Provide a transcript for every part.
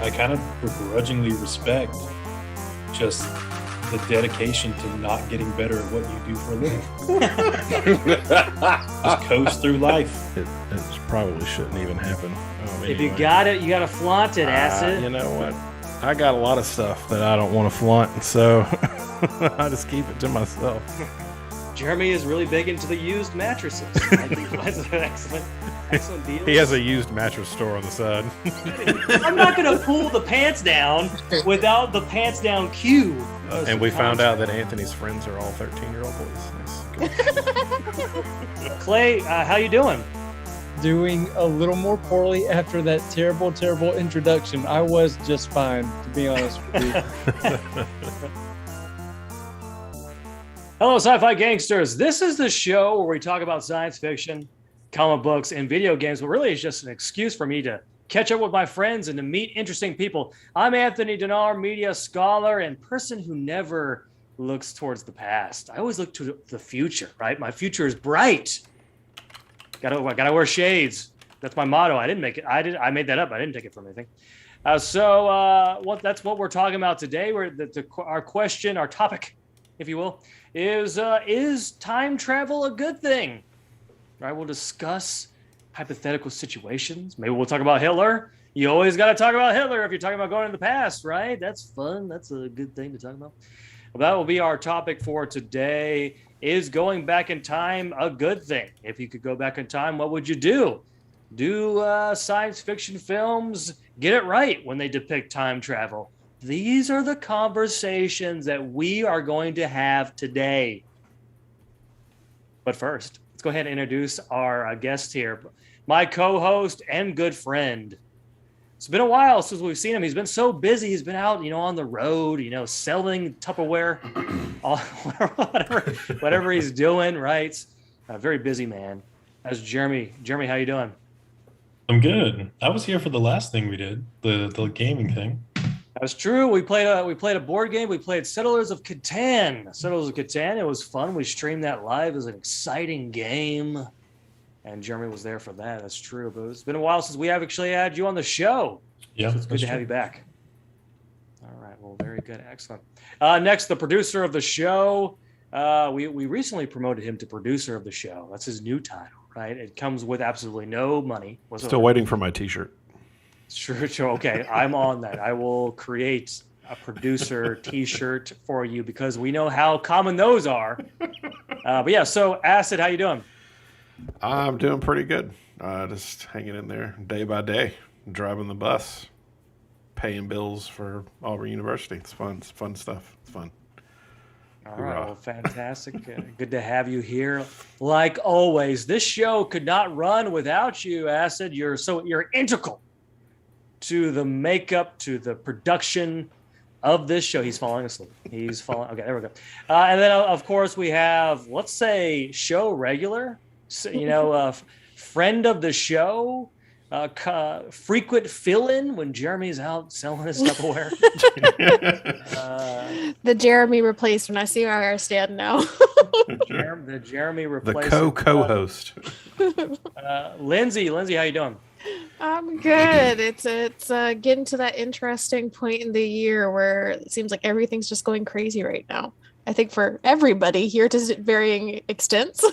I kind of begrudgingly respect just the dedication to not getting better at what you do for a living. Just coast through life. It probably shouldn't even happen. If you got it, you got to flaunt it, Acid. You know what? I got a lot of stuff that I don't want to flaunt, so I just keep it to myself. Jeremy is really big into the used mattresses. I think that's an excellent deal. He has a used mattress store on the side. I'm not going to pull the pants down without the pants down cue. And we found out that Anthony's friends are all 13-year-old boys. Nice. Clay, how you doing? Doing a little more poorly after that terrible introduction. I was just fine, to be honest with you. Hello, Sci-Fi Gangsters. This is the show where we talk about science fiction, comic books, and video games, but really it's just an excuse for me to catch up with my friends and to meet interesting people. I'm Anthony Dinar, media scholar and person who never looks towards the past. I always look to the future, right? My future is bright. I gotta wear shades. That's my motto. I didn't make it. I made that up. I didn't take it from anything. That's what we're talking about today. Our topic, if you will, is time travel a good thing? Right? We'll discuss hypothetical situations. Maybe we'll talk about Hitler. You always got to talk about Hitler if you're talking about going to the past, right? That's fun. That's a good thing to talk about. Well, that will be our topic for today. Is going back in time a good thing? If you could go back in time, what would you do? Do science fiction films get it right when they depict time travel? These are the conversations that we are going to have today. But first, let's go ahead and introduce our guest here. My co-host and good friend. It's been a while since we've seen him. He's been so busy. He's been out, on the road, selling Tupperware, whatever he's doing, right? A very busy man. That's Jeremy. Jeremy, how you doing? I'm good. I was here for the last thing we did, the gaming thing. That's true. We played a board game. We played Settlers of Catan. It was fun. We streamed that live. It was an exciting game. And Jeremy was there for that. That's true. But it's been a while since we have actually had you on the show. Yeah, so it's good to have you back. All right. Well, very good. Excellent. Next, the producer of the show. We recently promoted him to producer of the show. That's his new title, right? It comes with absolutely no money whatsoever. Still waiting for my T-shirt. Sure. Okay. I'm on that. I will create a producer T-shirt for you because we know how common those are. But yeah, so Acid, how you doing? I'm doing pretty good. Just hanging in there day by day, driving the bus, paying bills for Auburn University. It's fun. It's fun stuff. It's fun. All right. Well, fantastic. Good to have you here. Like always, this show could not run without you, Acid. You're integral to the makeup, to the production of this show. He's falling asleep. Okay, there we go. And then, of course, we have, let's say, show regular. Friend of the show, frequent fill-in when Jeremy's out selling his Tupperware. The Jeremy replaced when I see where I stand now. the Jeremy replaced. The co-host. Lindsay, how you doing? I'm good. It's getting to that interesting point in the year where it seems like everything's just going crazy right now. I think for everybody here to varying extents.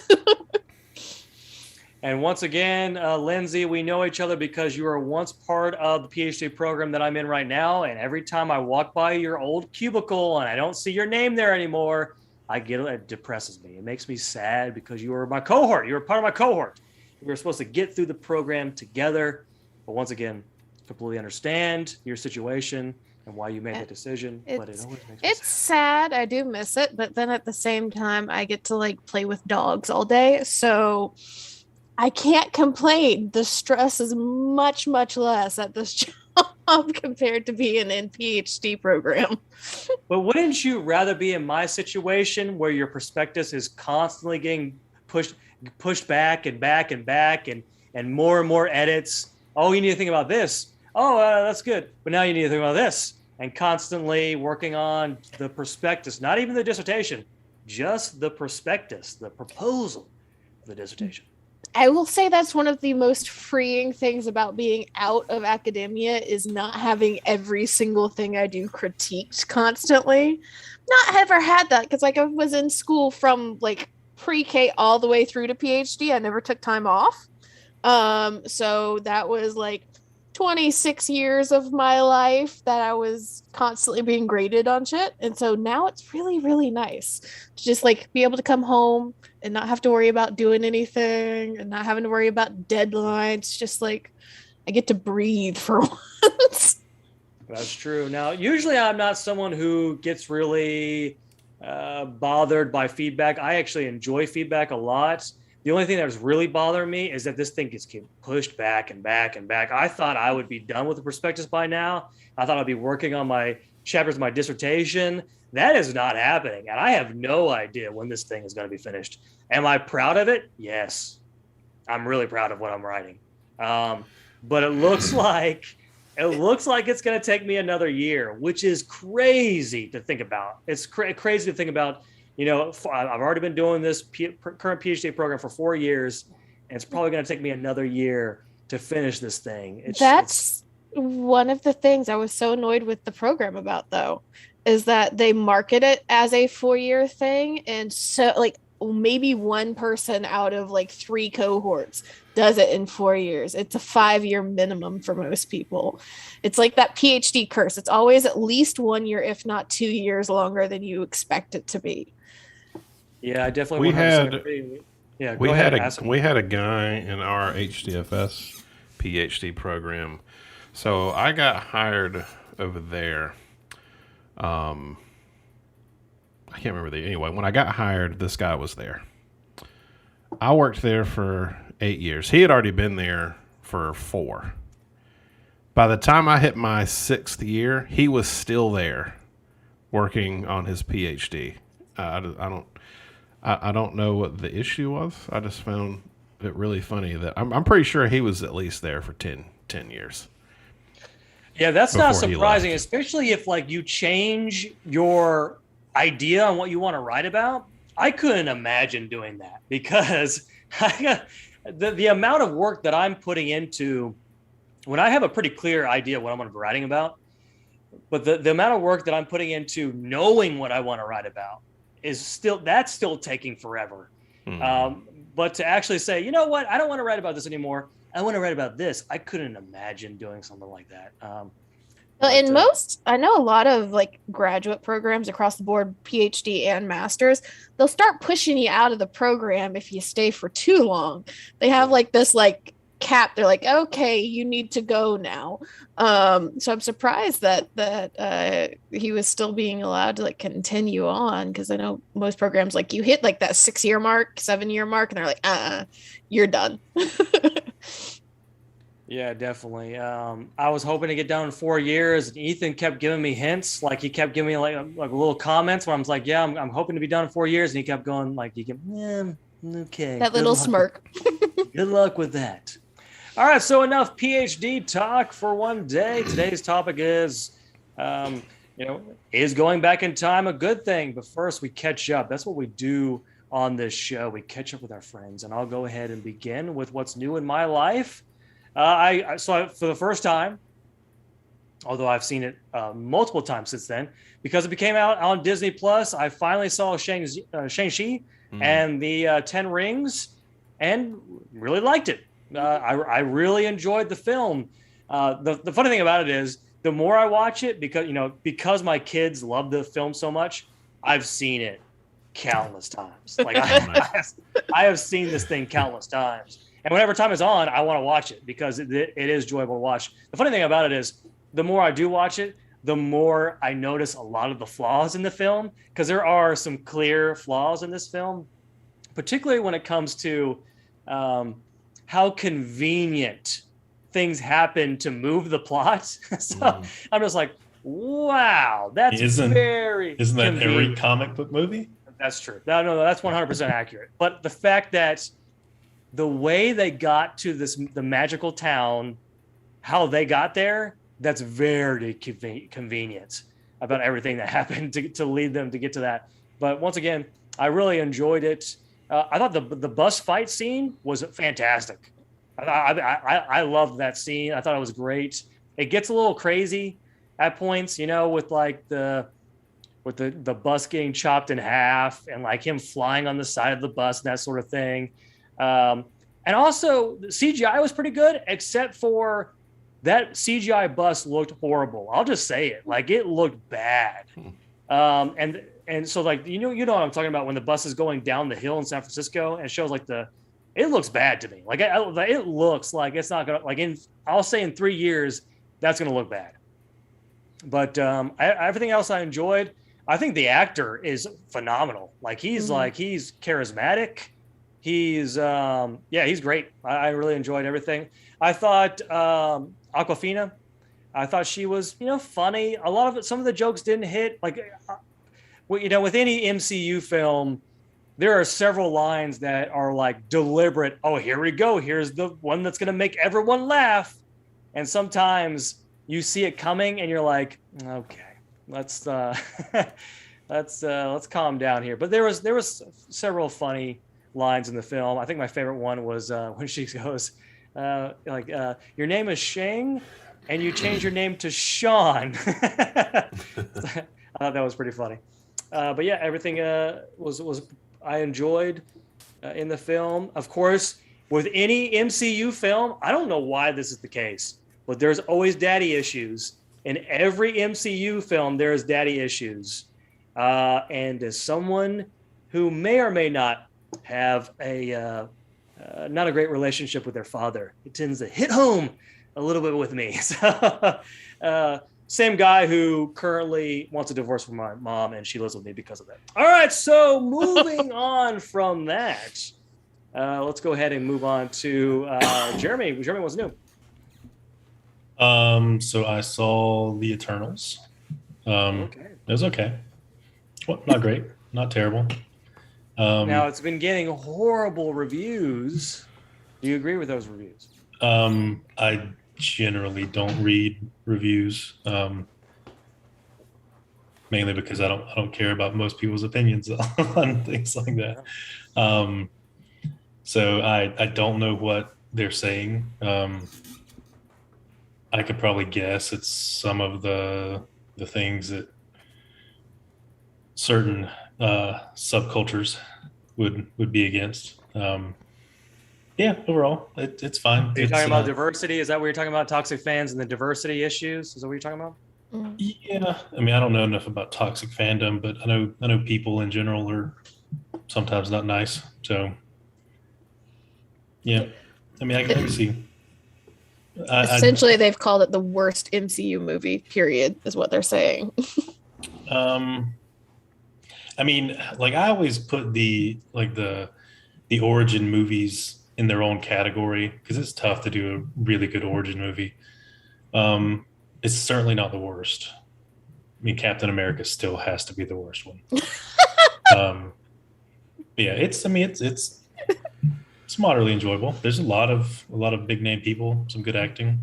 And once again, Lindsay, we know each other because you were once part of the PhD program that I'm in right now. And every time I walk by your old cubicle and I don't see your name there anymore, it depresses me. It makes me sad because you were my cohort. You were part of my cohort. We were supposed to get through the program together. But once again, completely understand your situation and why you made that decision. But it always makes me sad. I do miss it. But then at the same time, I get to play with dogs all day. So I can't complain. The stress is much, much less at this job compared to being in PhD program. But wouldn't you rather be in my situation where your prospectus is constantly getting pushed back and back and back and more and more edits? Oh, you need to think about this. Oh, that's good. But now you need to think about this. And constantly working on the prospectus, not even the dissertation, just the prospectus, the proposal of the dissertation. I will say that's one of the most freeing things about being out of academia is not having every single thing I do critiqued constantly. Not ever had that because like I was in school from like pre-K all the way through to PhD. I never took time off. So that was like 26 years of my life that I was constantly being graded on shit. And so now it's really, really nice to just like be able to come home and not have to worry about doing anything and not having to worry about deadlines. Just like I get to breathe for once. That's true. Now, usually I'm not someone who gets really bothered by feedback. I actually enjoy feedback a lot. The only thing that's really bothering me is that this thing gets pushed back and back and back. I thought I would be done with the prospectus by now. I thought I'd be working on my chapters of my dissertation. That is not happening. And I have no idea when this thing is going to be finished. Am I proud of it? Yes. I'm really proud of what I'm writing. But it looks like it's going to take me another year, which is crazy to think about. It's crazy to think about. You know, I've already been doing this current PhD program for 4 years, and it's probably going to take me another year to finish this thing. That's one of the things I was so annoyed with the program about, though, is that they market it as a 4-year thing. And so, like, maybe one person out of like 3 cohorts does it in 4 years. It's a 5-year minimum for most people. It's like that PhD curse. It's always at least 1 year, if not 2 years longer than you expect it to be. Yeah, I definitely. We had a guy in our HDFS PhD program. So I got hired over there. I can't remember anyway. When I got hired, this guy was there. I worked there for 8 years. He had already been there for 4. By the time I hit my 6th year, he was still there, working on his PhD. I don't know what the issue was. I just found it really funny that I'm pretty sure he was at least there for 10 years. Yeah, that's not surprising, especially if like you change your idea on what you want to write about. I couldn't imagine doing that because the amount of work that I'm putting into when I have a pretty clear idea what I'm going to be writing about, but the amount of work that I'm putting into knowing what I want to write about is still taking forever. But to actually say, you know what, I don't want to write about this anymore. I want to write about this. I couldn't imagine doing something like that. I know a lot of like graduate programs across the board, PhD and masters, they'll start pushing you out of the program if you stay for too long. They have like this like cap. They're like, okay, you need to go now. So I'm surprised that he was still being allowed to like continue on, because I know most programs like you hit like that 6-year mark, 7-year mark, and they're like, you're done. Yeah, definitely. I was hoping to get done in 4 years, and Ethan kept giving me hints. Like he kept giving me like little comments where I was like, yeah, I'm hoping to be done in 4 years, and he kept going like, okay. That little smirk. Good luck with that. All right, so enough PhD talk for one day. Today's topic is, is going back in time a good thing? But first, we catch up. That's what we do on this show. We catch up with our friends, and I'll go ahead and begin with what's new in my life. I saw it for the first time, although I've seen it multiple times since then, because it became out on Disney Plus. I finally saw Shang-Chi and the 10 Rings, and really liked it. I really enjoyed the film. The funny thing about it is, the more I watch it, because my kids love the film so much, I've seen it countless times. Like I have seen this thing countless times. And whenever time is on, I want to watch it because it is enjoyable to watch. The funny thing about it is, the more I do watch it, the more I notice a lot of the flaws in the film, because there are some clear flaws in this film, particularly when it comes to how convenient things happen to move the plot. So I'm just like, wow, that's very Isn't that convenient. every comic book movie? That's true. No, that's 100% accurate. But the fact that the way they got to the magical town, how they got there, that's very convenient about everything that happened to lead them to get to that. But once again, I really enjoyed it. I thought the bus fight scene was fantastic. I loved that scene. I thought it was great. It gets a little crazy at points, with like the bus getting chopped in half and like him flying on the side of the bus and that sort of thing. And also the CGI was pretty good, except for that CGI bus looked horrible. I'll just say it. Like it looked bad. And so like, you know what I'm talking about when the bus is going down the hill in San Francisco and it shows like it looks bad to me. Like it looks like it's not going to, like I'll say in 3 years, that's going to look bad. But everything else I enjoyed. I think the actor is phenomenal. Like he's charismatic. He's he's great. I really enjoyed everything. I thought Aquafina, I thought she was, funny. A lot of it, some of the jokes didn't hit. Like, with any MCU film, there are several lines that are like deliberate. Oh, here we go. Here's the one that's going to make everyone laugh. And sometimes you see it coming and you're like, okay, let's calm down here. But there was several funny lines in the film. I think my favorite one was when she goes, your name is Shang and you change your name to Sean. I thought that was pretty funny. But yeah, everything was I enjoyed in the film. Of course, with any MCU film, I don't know why this is the case, but there's always daddy issues. In every MCU film, there's daddy issues. And as someone who may or may not have not a great relationship with their father, it tends to hit home a little bit with me. So, same guy who currently wants a divorce from my mom, and she lives with me because of that. All right, so moving on from that, let's go ahead and move on to Jeremy. Jeremy, what's new? So I saw The Eternals. Okay. It was okay. Well, not great, not terrible. Now it's been getting horrible reviews. Do you agree with those reviews? I generally don't read reviews, mainly because I don't care about most people's opinions on things like that. So I don't know what they're saying. I could probably guess it's some of the things that certain subcultures would be against. Yeah, overall, it's fine. Are you talking about diversity? Is that what you're talking about? Toxic fans and the diversity issues? Is that what you're talking about? Yeah, I mean, I don't know enough about toxic fandom, but I know people in general are sometimes not nice. So, yeah, I mean, I can see. Essentially, they've called it the worst MCU movie. Period, is what they're saying. I mean, like I always put the origin movies in their own category because it's tough to do a really good origin movie. It's certainly not the worst. I mean, Captain America still has to be the worst one. Yeah, it's moderately enjoyable. There's a lot of big name people, some good acting.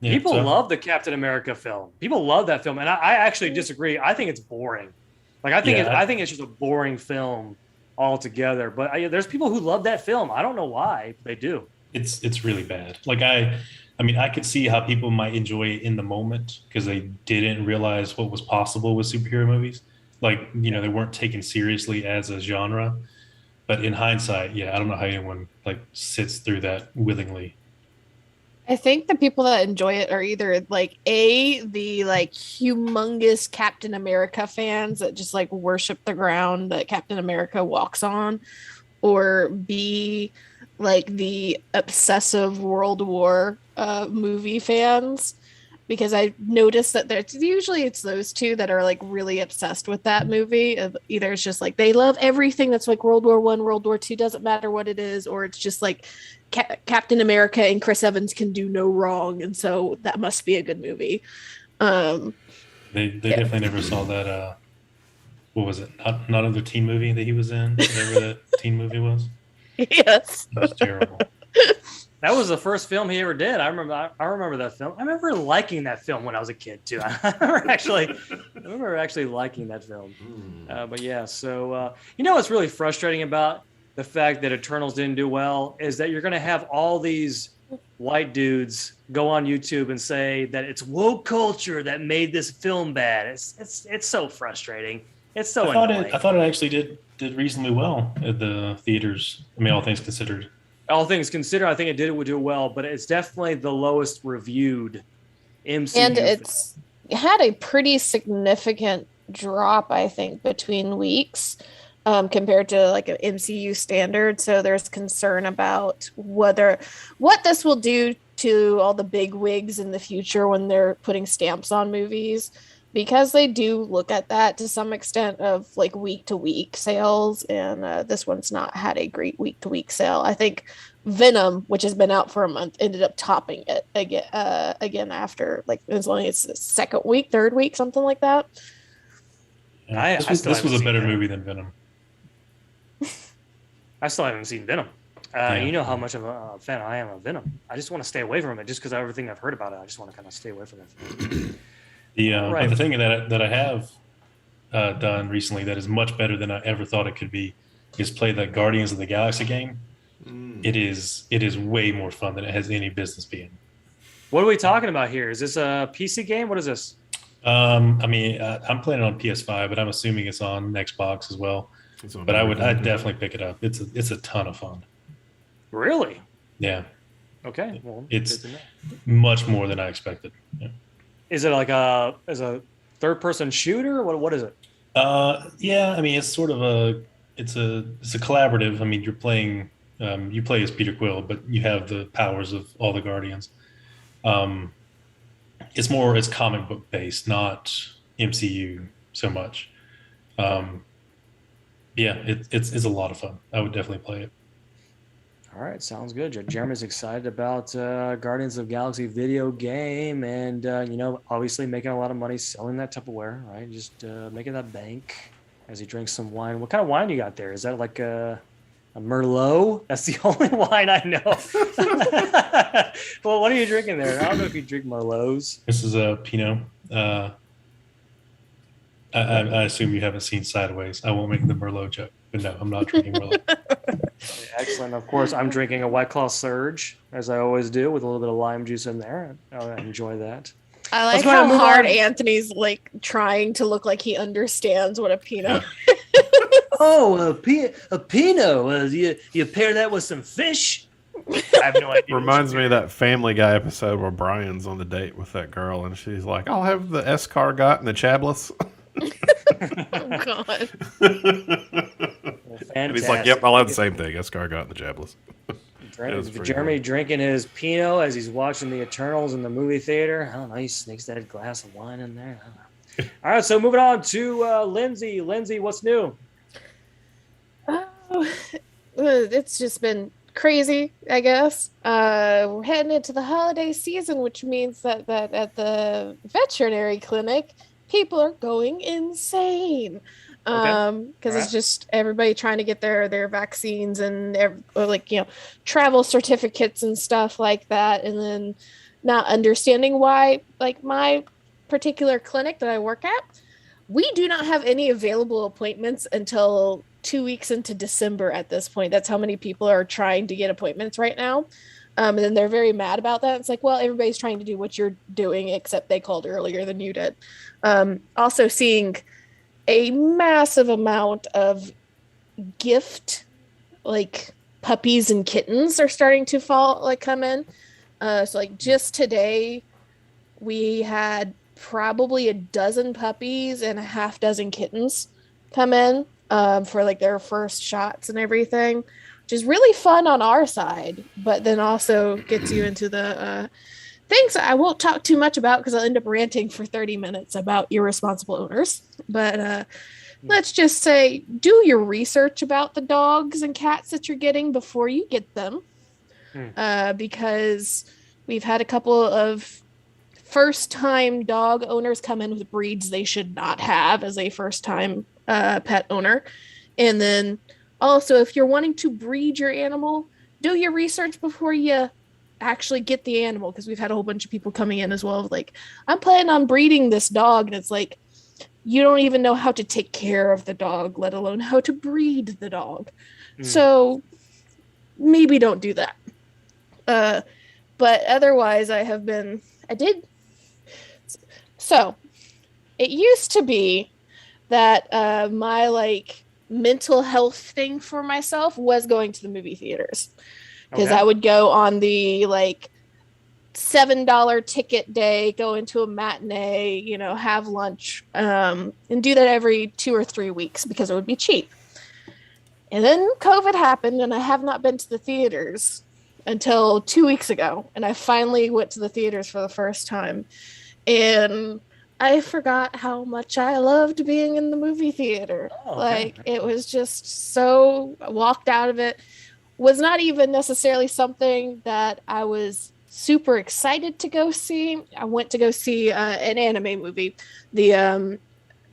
Yeah, people love the Captain America film. People love that film, and I actually disagree. I think it's boring. Like I think it's just a boring film altogether. But there's people who love that film. I don't know why they do. It's really bad. Like I mean, I could see how people might enjoy it in the moment because they didn't realize what was possible with superhero movies. Like, they weren't taken seriously as a genre. But in hindsight, yeah, I don't know how anyone sits through that willingly. I think the people that enjoy it are either the humongous Captain America fans that just worship the ground that Captain America walks on, or B, the obsessive World War movie fans. Because I noticed that it's those two that are really obsessed with that movie. Either it's just they love everything that's World War I, World War II, doesn't matter what it is, or it's just Captain America and Chris Evans can do no wrong, and so that must be a good movie. They definitely never saw that. What was it? Not another teen movie that he was in. Whatever that teen movie was. Yes, it was terrible. That was the first film he ever did. I remember that film. I remember liking that film when I was a kid too. I remember actually liking that film. But yeah, so what's really frustrating about the fact that Eternals didn't do well is that you're going to have all these white dudes go on YouTube and say that it's woke culture that made this film bad. It's so frustrating. It's so annoying. I thought it actually did reasonably well at the theaters. I mean, all things considered. All things considered, I think it would do well, but it's definitely the lowest reviewed MCU. And it had a pretty significant drop, I think, between weeks compared to like an MCU standard. So there's concern about what this will do to all the big wigs in the future when they're putting stamps on movies, because they do look at that to some extent of like week to week sales. And this one's not had a great week to week sale. I think Venom, which has been out for a month, ended up topping it again after like as long as it's the third week, something like that. Yeah, this was a better movie than Venom. I still haven't seen Venom. Yeah. You know how much of a fan I am of Venom. I just want to stay away from it, just because everything I've heard about it. I just want to kind of stay away from it. But the thing that I have done recently that is much better than I ever thought it could be is play the Guardians of the Galaxy game. It is way more fun than it has any business being. What are we talking about here? Is this a PC game? What is this? I mean, I'm playing it on PS5, but I'm assuming it's on Xbox as well. But I'd definitely pick it up. It's a ton of fun. Really? Yeah. Okay. Well, it's much more than I expected. Yeah. Is it like a third-person shooter? What is it? Yeah. I mean, it's sort of it's a collaborative. I mean, you're playing. You play as Peter Quill, but you have the powers of all the Guardians. It's comic book based, not MCU so much. Yeah, it's a lot of fun. I would definitely play it. All right, sounds good. Jeremy's excited about Guardians of the Galaxy video game, and obviously making a lot of money selling that Tupperware, right? Just making that bank as he drinks some wine. What kind of wine you got there? Is that like a Merlot? That's the only wine I know. Well, what are you drinking there? I don't know if you drink Merlots. This is a Pinot. I assume you haven't seen Sideways. I won't make the Merlot joke, but no, I'm not drinking Merlot. Excellent. Of course, I'm drinking a White Claw Surge, as I always do, with a little bit of lime juice in there. I enjoy that. I like how hard Anthony's like trying to look like he understands what a Pinot. Oh, a Pinot. You pair that with some fish. I have no idea. Reminds me of that Family Guy episode where Brian's on the date with that girl, and she's like, "I'll have the escargot and the chablis." Oh God. And he's like, "Yep, I'll have the same thing, escargot and the chablis." Jeremy drinking his Pinot as he's watching the Eternals in the movie theater. I don't know. He sneaks that glass of wine in there. I don't know. All right, so moving on to Lindsay. Lindsay, what's new? Oh, it's just been crazy, I guess. We're heading into the holiday season, which means that at the veterinary clinic, people are going insane. Because it's just everybody trying to get their vaccines and travel certificates and stuff like that, and then not understanding why, like my particular clinic that I work at, we do not have any available appointments until 2 weeks into December at this point. That's how many people are trying to get appointments right now. And then they're very mad about that. It's like, well, everybody's trying to do what you're doing, except they called earlier than you did. Also seeing a massive amount of gift, like puppies and kittens are starting to come in. So like just today, we had probably a dozen puppies and a half dozen kittens come in for like their first shots and everything, which is really fun on our side, but then also gets you into the things I won't talk too much about because I'll end up ranting for 30 minutes about irresponsible owners. But let's just say, do your research about the dogs and cats that you're getting before you get them. Because we've had a couple of first-time dog owners come in with breeds they should not have as a first-time pet owner. And then also, if you're wanting to breed your animal, do your research before you actually get the animal, because we've had a whole bunch of people coming in as well, like, I'm planning on breeding this dog, and it's like, you don't even know how to take care of the dog, let alone how to breed the dog. So maybe don't do that. But otherwise, I did. So it used to be that my like mental health thing for myself was going to the movie theaters, because I would go on the like $7 ticket day, go into a matinee, you know, have lunch, and do that every 2 or 3 weeks because it would be cheap. And then COVID happened, and I have not been to the theaters until 2 weeks ago. And I finally went to the theaters for the first time. And I forgot how much I loved being in the movie theater. It was just so, I walked out of it. Was not even necessarily something that I was super excited to go see. I went to go see an anime movie, the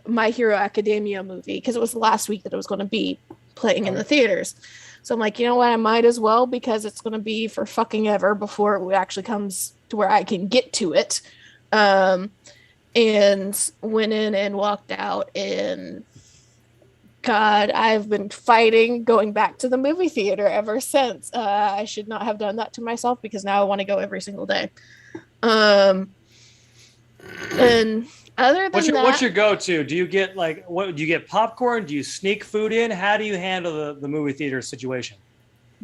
My Hero Academia movie, because it was the last week that it was going to be playing in the theaters. So I'm like, you know what, I might as well, because it's going to be for fucking ever before it actually comes to where I can get to it. And went in and walked out, and God, I've been fighting going back to the movie theater ever since. I should not have done that to myself, because now I want to go every single day. And other than what's your go-to? Do you get do you get popcorn? Do you sneak food in? How do you handle the movie theater situation?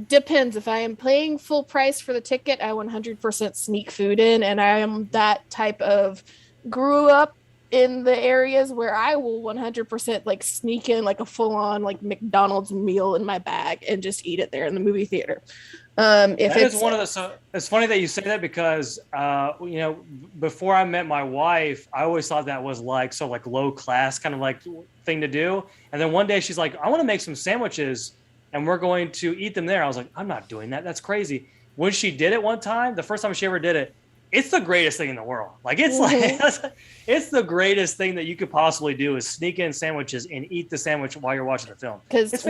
Depends. If I am paying full price for the ticket, I 100% sneak food in, and I am that type of grew up in the areas where I will 100% like sneak in like a full-on like McDonald's meal in my bag and just eat it there in the movie theater. It's funny that you say that, because you know, before I met my wife, I always thought that was like low class kind of like thing to do. And then one day she's like, I want to make some sandwiches and we're going to eat them there. I was like, I'm not doing that. That's crazy. When she did it one time, the first time she ever did it, it's the greatest thing in the world. Like it's it's the greatest thing that you could possibly do is sneak in sandwiches and eat the sandwich while you're watching the film. Because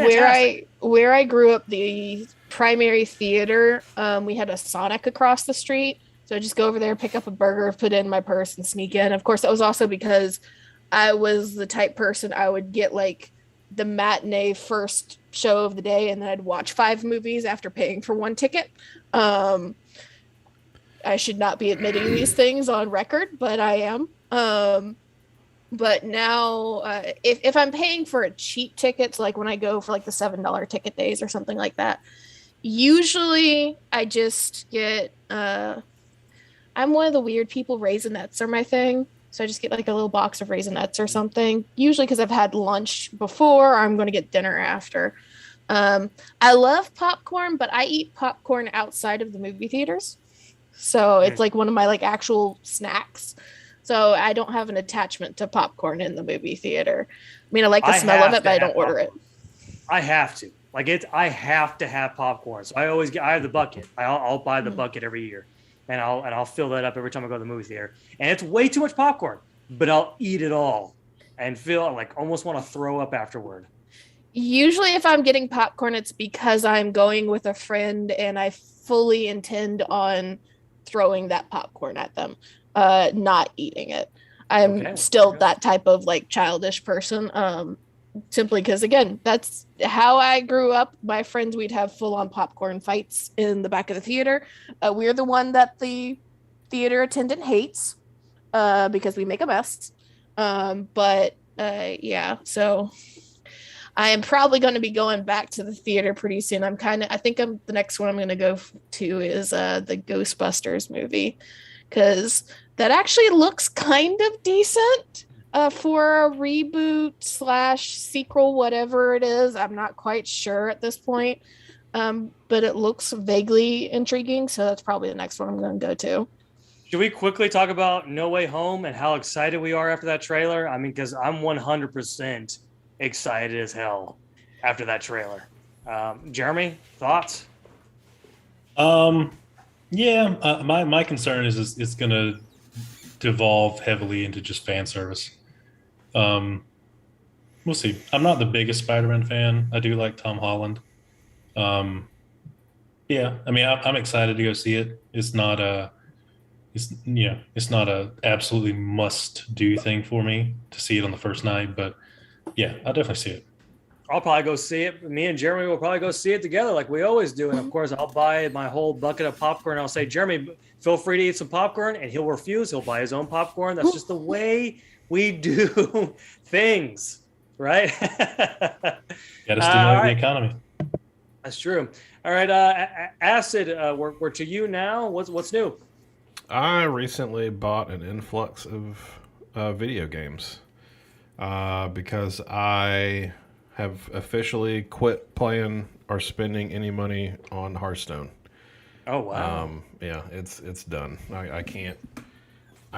where I grew up, the primary theater, we had a Sonic across the street. So I just go over there, pick up a burger, put it in my purse, and sneak in. Of course, that was also because I was the type person, I would get like the matinee first show of the day, and then I'd watch 5 movies after paying for 1 ticket. I should not be admitting these things on record, but I am. But now, if I'm paying for a cheap ticket, so like when I go for like the $7 ticket days or something like that, usually I just get, I'm one of the weird people, Raisinets are my thing. So I just get like a little box of Raisinets or something, usually because I've had lunch before, or I'm going to get dinner after. I love popcorn, but I eat popcorn outside of the movie theaters. So it's like one of my like actual snacks. So I don't have an attachment to popcorn in the movie theater. I mean, I like the smell of it, but I don't order it. I have to. I have to have popcorn. So I have the bucket. I'll buy the bucket every year, and I'll fill that up every time I go to the movie theater. And it's way too much popcorn, but I'll eat it all and feel like almost want to throw up afterward. Usually if I'm getting popcorn, it's because I'm going with a friend and I fully intend on throwing that popcorn at them, not eating it. I'm still that type of like childish person, simply because, again, that's how I grew up. My friends, we'd have full-on popcorn fights in the back of the theater. We're the one that the theater attendant hates because we make a mess. Yeah, so I am probably going to be going back to the theater pretty soon. The next one I'm going to go to is the Ghostbusters movie, because that actually looks kind of decent for a reboot / sequel, whatever it is. I'm not quite sure at this point, but it looks vaguely intriguing. So that's probably the next one I'm going to go to. Should we quickly talk about No Way Home and how excited we are after that trailer? I mean, because I'm 100% excited as hell after that trailer. Jeremy, thoughts? My concern is it's going to devolve heavily into just fan service. We'll see. I'm not the biggest Spider-Man fan. I do like Tom Holland. Yeah, I mean, I'm excited to go see it. It's not a absolutely must do thing for me to see it on the first night, but yeah, I'll definitely see it. I'll probably go see it. Me and Jeremy will probably go see it together, like we always do. And of course, I'll buy my whole bucket of popcorn. I'll say, Jeremy, feel free to eat some popcorn, and he'll refuse. He'll buy his own popcorn. That's just the way we do things, right? Got to stimulate right. the economy. That's true. All right, Acid, we're to you now. What's new? I recently bought an influx of video games because I have officially quit playing or spending any money on Hearthstone. Oh wow! Yeah, it's done. I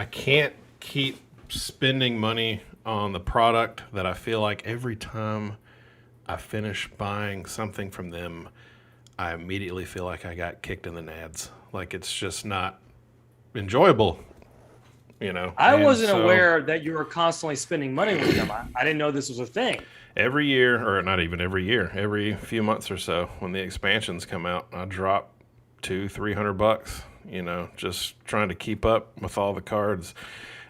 can't keep spending money on the product that I feel like every time I finish buying something from them, I immediately feel like I got kicked in the nads. Like it's just not enjoyable, you know. I And wasn't so aware that you were constantly spending money with them. I didn't know this was a thing. every year, or not even every year, every few months or so, when the expansions come out, I drop $200-300, you know, just trying to keep up with all the cards.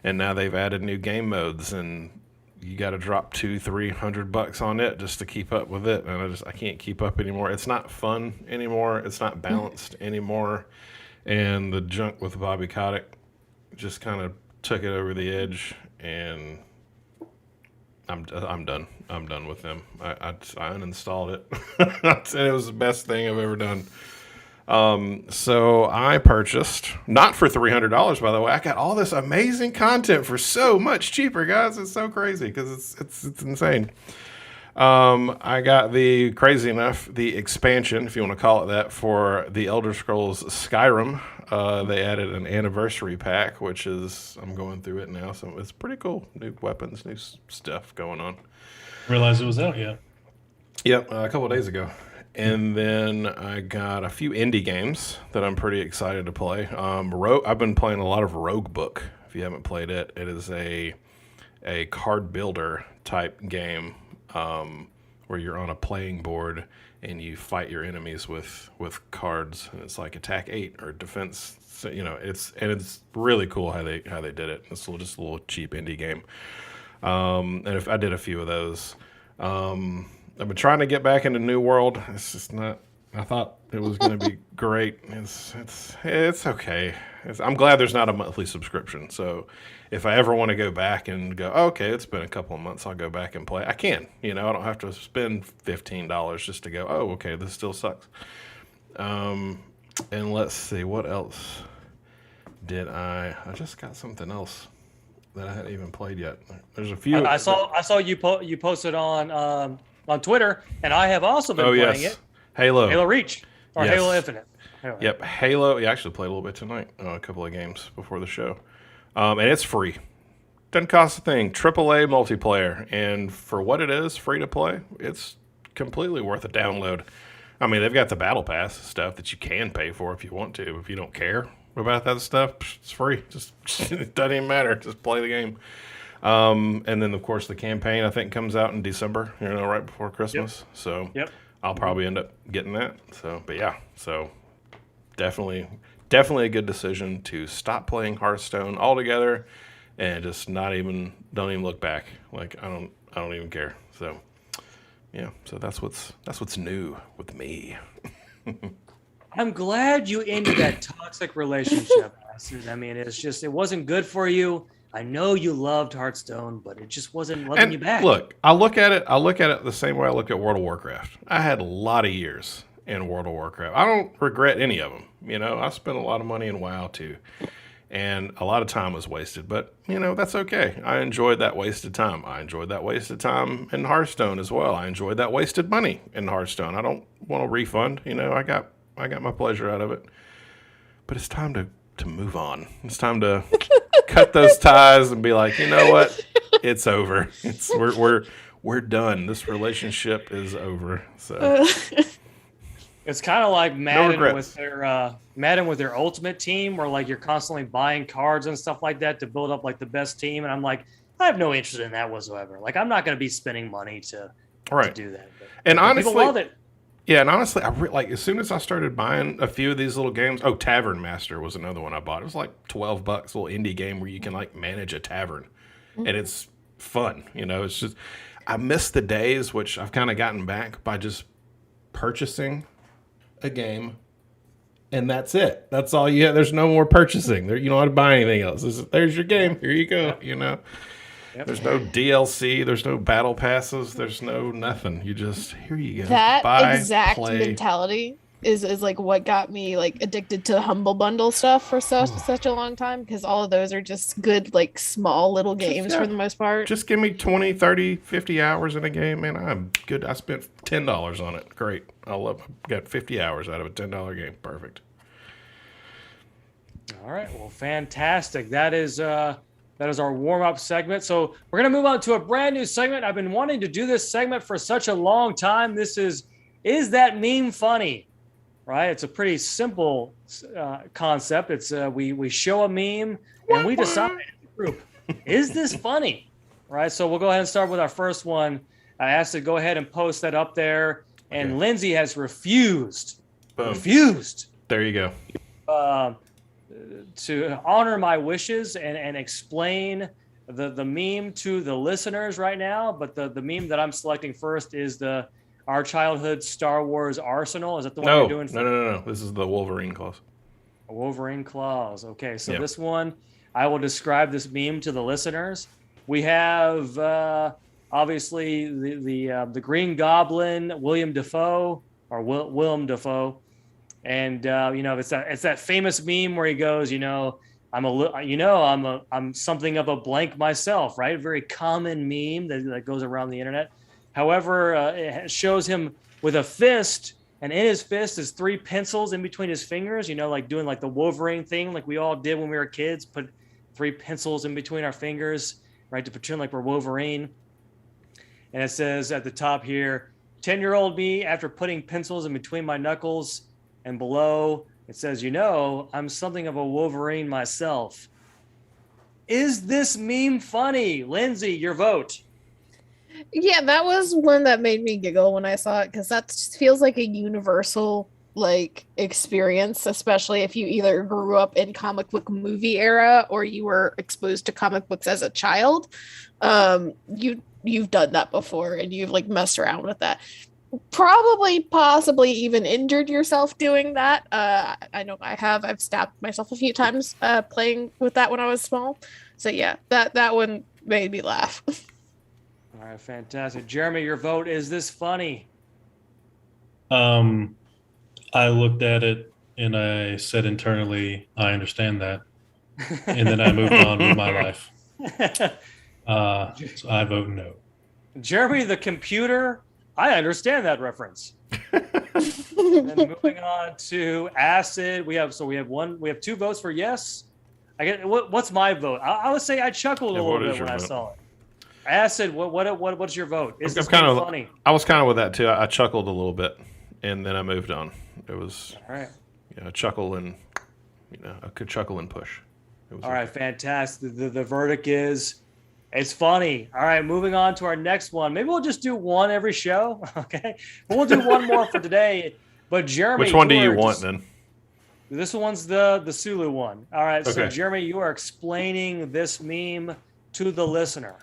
And now they've added new game modes, and you got to drop $200-300 on it just to keep up with it. And I can't keep up anymore. It's not fun anymore. It's not balanced anymore. And the junk with Bobby Kotick just kind of took it over the edge, and I'm done. I'm done with them. I uninstalled it. And it was the best thing I've ever done. So I purchased, not for $300, by the way. I got all this amazing content for so much cheaper, guys. It's so crazy because it's insane. I got crazy enough, the expansion, if you want to call it that, for the Elder Scrolls Skyrim. They added an anniversary pack, which is, I'm going through it now, so it's pretty cool. New weapons, new stuff going on. Realized it was out yet. Yep, a couple of days ago. And then I got a few indie games that I'm pretty excited to play. I've been playing a lot of Rogue Book. If you haven't played it, it is a card builder type game where you're on a playing board and you fight your enemies with cards. And it's like Attack 8 or Defense. So, you know, it's really cool how they did it. It's just a little cheap indie game. And if I did a few of those. I've been trying to get back into New World. It's just not. I thought it was going to be great. It's okay. I'm glad there's not a monthly subscription. So if I ever want to go back and go, okay, it's been a couple of months, I'll go back and play. I can. You know, I don't have to spend $15 just to go, oh, okay, this still sucks. And let's see, what else did I just got something else that I hadn't even played yet. There's a few. I saw you posted on Twitter, and I have also been playing it. Halo Reach, or Yes. Halo Infinite. Yep, Halo. You actually played a little bit tonight, a couple of games before the show. And it's free. Doesn't cost a thing. AAA multiplayer. And for what it is, free to play, it's completely worth a download. I mean, they've got the Battle Pass stuff that you can pay for if you want to. If you don't care about that stuff, it's free. Just it doesn't even matter. Just play the game. And then, of course, the campaign, I think, comes out in December, you know, right before Christmas. Yep. So I'll probably end up getting that. So, but yeah, so definitely a good decision to stop playing Hearthstone altogether and just don't even look back. Like, I don't even care. So, yeah, so that's what's new with me. I'm glad you ended that toxic relationship. I mean, it wasn't good for you. I know you loved Hearthstone, but it just wasn't loving you back. Look, I look at it the same way I look at World of Warcraft. I had a lot of years in World of Warcraft. I don't regret any of them. You know, I spent a lot of money in WoW too, and a lot of time was wasted. But you know, that's okay. I enjoyed that wasted time. I enjoyed that wasted time in Hearthstone as well. I enjoyed that wasted money in Hearthstone. I don't want a refund. You know, I got my pleasure out of it. But it's time to move on. It's time to cut those ties and be like, you know what? It's over. We're done. This relationship is over. So it's kind of like Madden with their Ultimate Team, where like you're constantly buying cards and stuff like that to build up like the best team. And I'm like, I have no interest in that whatsoever. Like, I'm not going to be spending money to do that. And honestly, people love it. Yeah, and honestly, like as soon as I started buying a few of these little games. Oh, Tavern Master was another one I bought. It was like $12, a little indie game where you can like manage a tavern, and it's fun. It's just I miss the days, which I've kind of gotten back by just purchasing a game, and that's it. That's all you have. There's no more purchasing. You don't have to buy anything else. There's your game. Here you go. Yep. There's no DLC. There's no battle passes. There's no nothing. You just here you go. That Buy, exact play. mentality is like what got me like addicted to Humble Bundle stuff for such a long time, because all of those are just good like small little games for the most part. Just give me 20, 30, 50 hours in a game, man. I'm good. I spent $10 on it. Great. Got 50 hours out of a $10 game. Perfect. All right. Well, fantastic. That is our warm-up segment. So we're going to move on to a brand new segment. I've been wanting to do this segment for such a long time. This is that meme funny? Right? It's a pretty simple concept. It's we show a meme and we decide as a group, is this funny? Right? So we'll go ahead and start with our first one. I asked to go ahead and post that up there, and Okay. Lindsay has refused. Boom. Refused. There you go. To honor my wishes and explain the meme to the listeners right now. But the meme that I'm selecting first is our childhood Star Wars arsenal. Is that the one you're doing? No. This is the Wolverine claws. Wolverine claws. Okay, so Yep. this one, I will describe this meme to the listeners. We have obviously the Green Goblin, William Dafoe, or Willem Dafoe. And it's that famous meme where he goes, I'm something of a blank myself, right? Very common meme that goes around the internet. However, it shows him with a fist, and in his fist is 3 pencils in between his fingers. Like doing like the Wolverine thing, like we all did when we were kids. Put 3 pencils in between our fingers, right, to pretend like we're Wolverine. And it says at the top here, 10-year-old me after putting pencils in between my knuckles. And below, it says, I'm something of a Wolverine myself. Is this meme funny? Lindsay, your vote. Yeah, that was one that made me giggle when I saw it, because that feels like a universal like experience, especially if you either grew up in comic book movie era or you were exposed to comic books as a child. You've done that before, and you've like messed around with that. Possibly even injured yourself doing that. I know I've stabbed myself a few times playing with that when I was small. So yeah, that one made me laugh. All right, fantastic. Jeremy, your vote. Is this funny? I looked at it and I said internally, I understand that. And then I moved on with my life. So I vote no. Jeremy, the computer. I understand that reference. And moving on to Acid, we have 2 votes for yes. What's my vote? I would say I chuckled a little bit when I saw it. Acid, what's your vote? Is this funny? I was kind of with that too. I chuckled a little bit, and then I moved on. It was all right. A chuckle and a good chuckle and push. All right, fantastic. The verdict is it's funny. All right, moving on to our next one. Maybe we'll just do one every show. Okay, but we'll do one more for today. But Jeremy, which one do you want then? This one's the Sulu one. All right, so Okay. Jeremy, you are explaining this meme to the listener.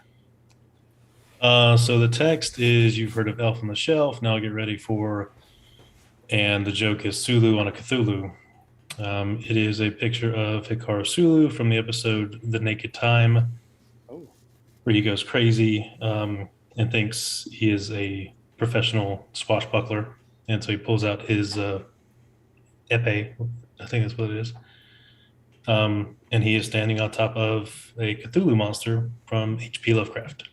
So the text is, you've heard of Elf on the Shelf. Now get ready for, and the joke is Sulu on a Cthulhu. It is a picture of Hikaru Sulu from the episode The Naked Time, where he goes crazy and thinks he is a professional swashbuckler. And so he pulls out his epee, I think that's what it is. And he is standing on top of a Cthulhu monster from H.P. Lovecraft.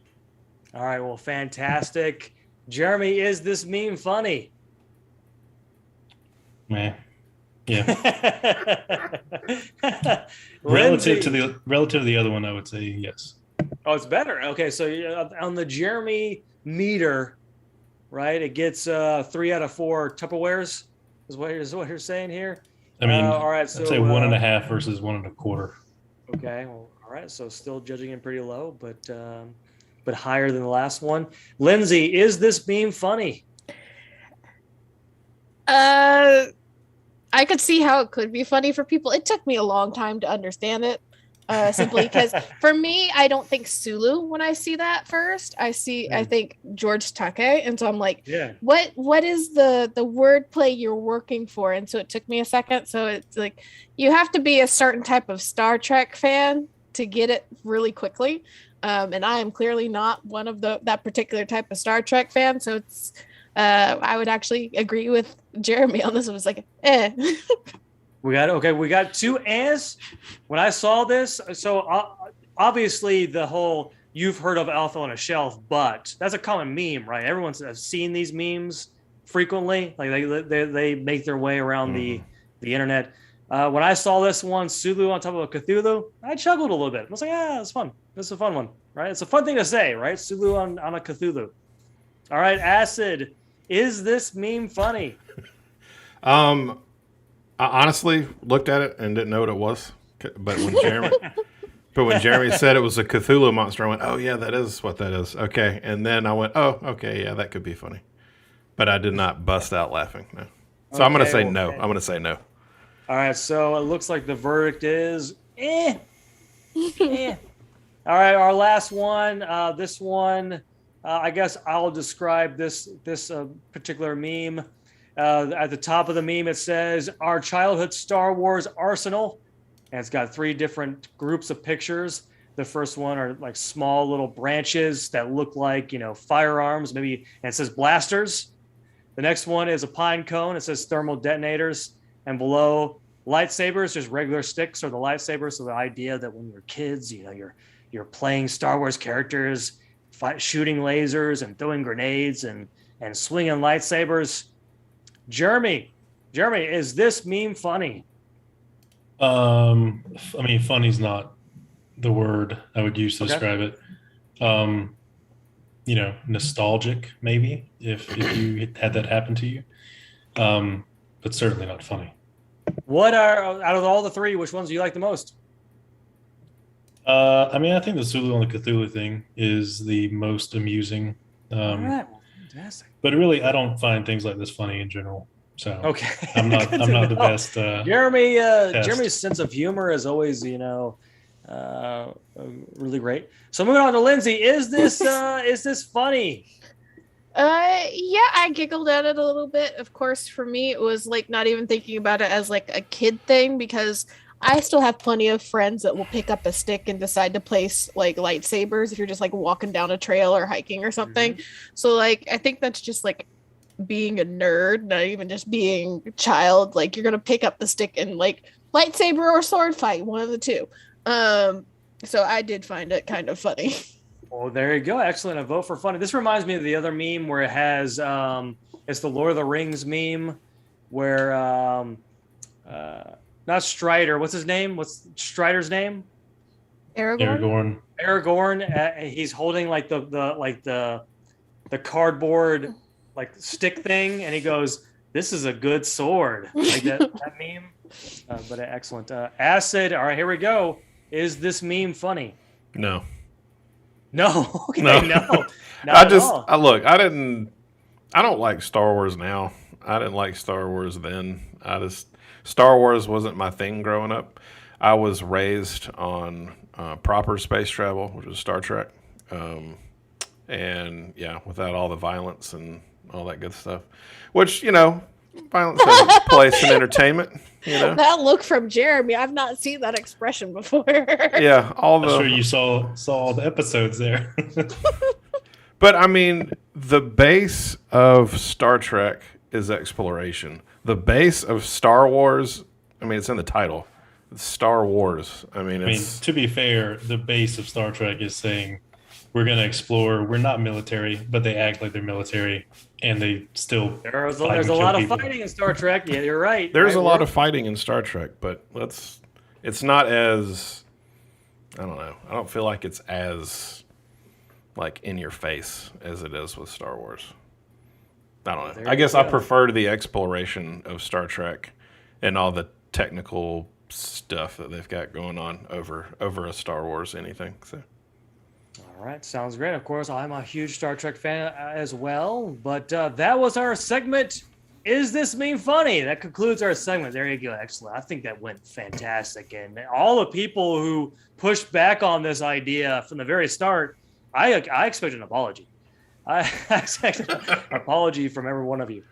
All right, well, fantastic. Jeremy, is this meme funny? Man. Yeah. Lindsay. relative to the other one, I would say yes. Oh, it's better. Okay, so on the Jeremy meter, right? It gets 3 out of 4 Tupperwares. Is what you're saying here? I mean, all right. So I'd say 1.5 versus 1.25. Okay. Well, all right. So still judging him pretty low, but higher than the last one. Lindsay, is this meme funny? I could see how it could be funny for people. It took me a long time to understand it. Simply because for me, I don't think Sulu when I see that first. I think George Takei, and so I'm like, Yeah. what is the wordplay you're working for? And so it took me a second. So it's like you have to be a certain type of Star Trek fan to get it really quickly. And I am clearly not one of that particular type of Star Trek fan. So it's I would actually agree with Jeremy on this. It was like, We got two ands. When I saw this, so obviously the whole you've heard of Alpha on a Shelf, but that's a common meme, right? Everyone's seen these memes frequently. Like they make their way around the internet. When I saw this one, Sulu on top of a Cthulhu, I chuckled a little bit. I was like, it's fun. This is a fun one, right? It's a fun thing to say, right? Sulu on a Cthulhu. All right, Acid, is this meme funny? I honestly looked at it and didn't know what it was. But when Jeremy said it was a Cthulhu monster, I went, "Oh yeah, that is what that is." Okay, and then I went, "Oh, okay, yeah, that could be funny," but I did not bust out laughing. No, so I'm gonna say no. I'm gonna say no. All right, so it looks like the verdict is eh. All right, our last one. This one, I guess I'll describe this particular meme. At the top of the meme, it says, "Our childhood Star Wars arsenal." And it's got 3 different groups of pictures. The first one are like small little branches that look like, firearms, maybe, and it says blasters. The next one is a pine cone. It says thermal detonators. And below, lightsabers, just regular sticks or the lightsabers. So the idea that when you're kids, you're playing Star Wars characters, shooting lasers and throwing grenades and swinging lightsabers. Jeremy, is this meme funny? I mean, funny's not the word I would use to describe it. Nostalgic, maybe, if you had that happen to you. But certainly not funny. What are, out of all the 3, which ones do you like the most? I think the Sulu on the Cthulhu thing is the most amusing. All right, well, fantastic. But really, I don't find things like this funny in general. So okay, I'm not the best. Jeremy's sense of humor is always, really great. So moving on to Lindsay, is this funny? Yeah, I giggled at it a little bit. Of course, for me, it was like not even thinking about it as like a kid thing, because I still have plenty of friends that will pick up a stick and decide to place like lightsabers if you're just like walking down a trail or hiking or something. So like, I think that's just like being a nerd, not even just being a child. Like you're gonna pick up the stick and like lightsaber or sword fight, one of the two. So I did find it kind of funny. Oh, there you go. Excellent. A vote for funny. This reminds me of the other meme where it has it's the Lord of the Rings meme where not Strider. What's his name? What's Strider's name? Aragorn. He's holding like the cardboard like stick thing, and he goes, "This is a good sword." Like that meme. But excellent. Acid. All right, here we go. Is this meme funny? No. No. Okay, no. No. I don't like Star Wars now. I didn't like Star Wars then. Star Wars wasn't my thing growing up. I was raised on proper space travel, which was Star Trek. And yeah, without all the violence and all that good stuff, which, violence has its place in entertainment. That look from Jeremy, I've not seen that expression before. Yeah, I'm sure you saw all the episodes there. But I mean, the base of Star Trek is exploration. The base of Star Wars, it's in the title. It's Star Wars. To be fair, the base of Star Trek is saying we're going to explore. We're not military, but they act like they're military, and they still. There's a lot of fighting in Star Trek. Yeah, you're right. There's a lot of fighting in Star Trek, but it's not as. I don't know. I don't feel like it's as like in your face as it is with Star Wars. I don't know. I guess I prefer the exploration of Star Trek and all the technical stuff that they've got going on over a Star Wars anything. So. All right, sounds great. Of course, I'm a huge Star Trek fan as well. But that was our segment Is this meme funny? That concludes our segment. There you go. Excellent. I think that went fantastic. And all the people who pushed back on this idea from the very start, I expect an apology. I expect an apology from every one of you.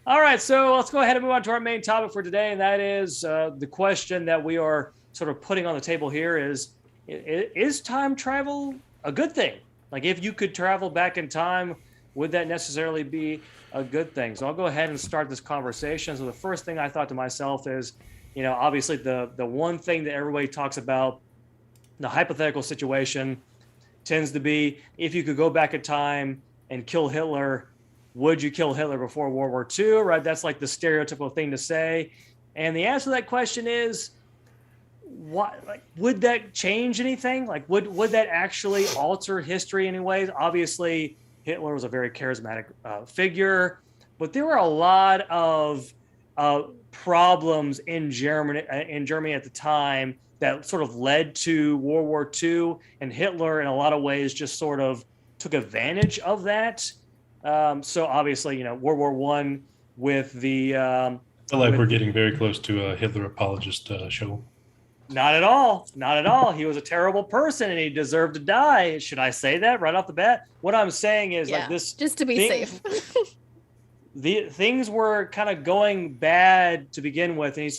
All right, so let's go ahead and move on to our main topic for today, and that is the question that we are sort of putting on the table here is time travel a good thing? Like, if you could travel back in time, would that necessarily be a good thing? So I'll go ahead and start this conversation. So the first thing I thought to myself is, obviously the one thing that everybody talks about, the hypothetical situation, tends to be, if you could go back in time and kill Hitler, would you kill Hitler before World War II, right? That's like the stereotypical thing to say. And the answer to that question is, what? Like, would that change anything? Like, would that actually alter history in any ways? Obviously, Hitler was a very charismatic figure, but there were a lot of problems in Germany at the time that sort of led to World War II, and Hitler, in a lot of ways, just sort of took advantage of that. So obviously, World War I with the. I feel like we're getting very close to a Hitler apologist show. Not at all. Not at all. He was a terrible person and he deserved to die. Should I say that right off the bat? What I'm saying is like this. Just to be safe. The things were kind of going bad to begin with, and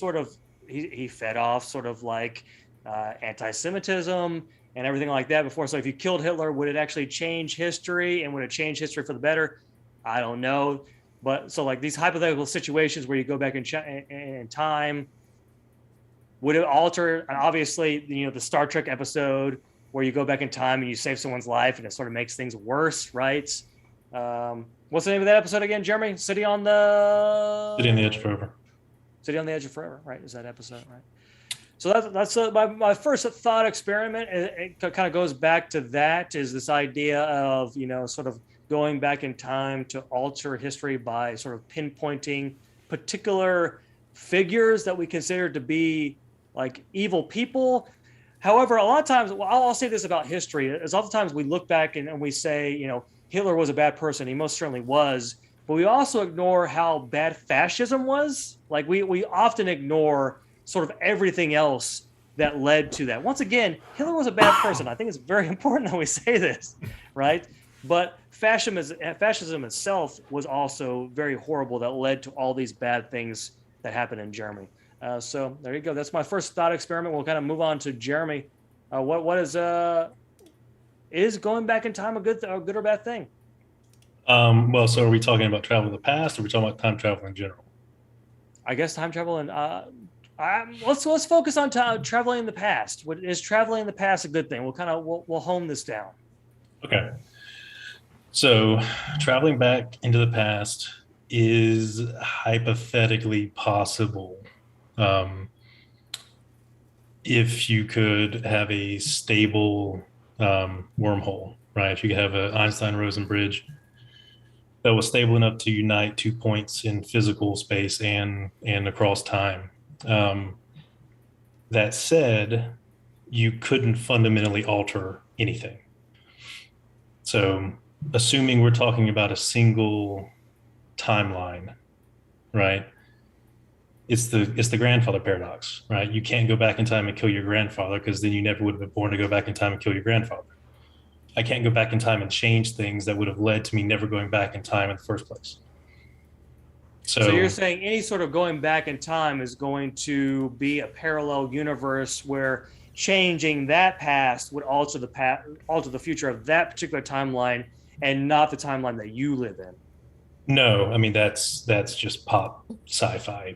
he fed off sort of like anti-Semitism and everything like that before. So if you killed Hitler, would it actually change history, and would it change history for the better? I don't know. But so like these hypothetical situations where you go back in time, would it alter? And obviously, the Star Trek episode where you go back in time and you save someone's life, and it sort of makes things worse, right? What's the name of that episode again, Jeremy? City on the Edge of Forever. City on the Edge of Forever, right? Is that episode, right? So that's my first thought experiment. It kind of goes back to that, is this idea of, sort of going back in time to alter history by sort of pinpointing particular figures that we consider to be like evil people. However, a lot of times, I'll say this about history, is oftentimes we look back and we say, Hitler was a bad person. He most certainly was. But we also ignore how bad fascism was. Like we often ignore sort of everything else that led to that. Once again, Hitler was a bad person. I think it's very important that we say this, right? But fascism itself was also very horrible, that led to all these bad things that happened in Germany. So there you go. That's my first thought experiment. We'll kind of move on to Jeremy. What is going back in time a good or bad thing? Well, so are we talking about travel in the past, or are we talking about time travel in general? I guess time travel and let's focus on traveling in the past. Is traveling in the past a good thing? We'll hone this down. Okay. So traveling back into the past is hypothetically possible. If you could have a stable wormhole, right? If you could have an Einstein-Rosen bridge that was stable enough to unite 2 points in physical space and across time. That said, you couldn't fundamentally alter anything. So assuming we're talking about a single timeline, right? It's the grandfather paradox, right? You can't go back in time and kill your grandfather, because then you never would have been born to go back in time and kill your grandfather. I can't go back in time and change things that would have led to me never going back in time in the first place. So you're saying any sort of going back in time is going to be a parallel universe where changing that past would alter the future of that particular timeline, and not the timeline that you live in. No, I mean that's just pop sci-fi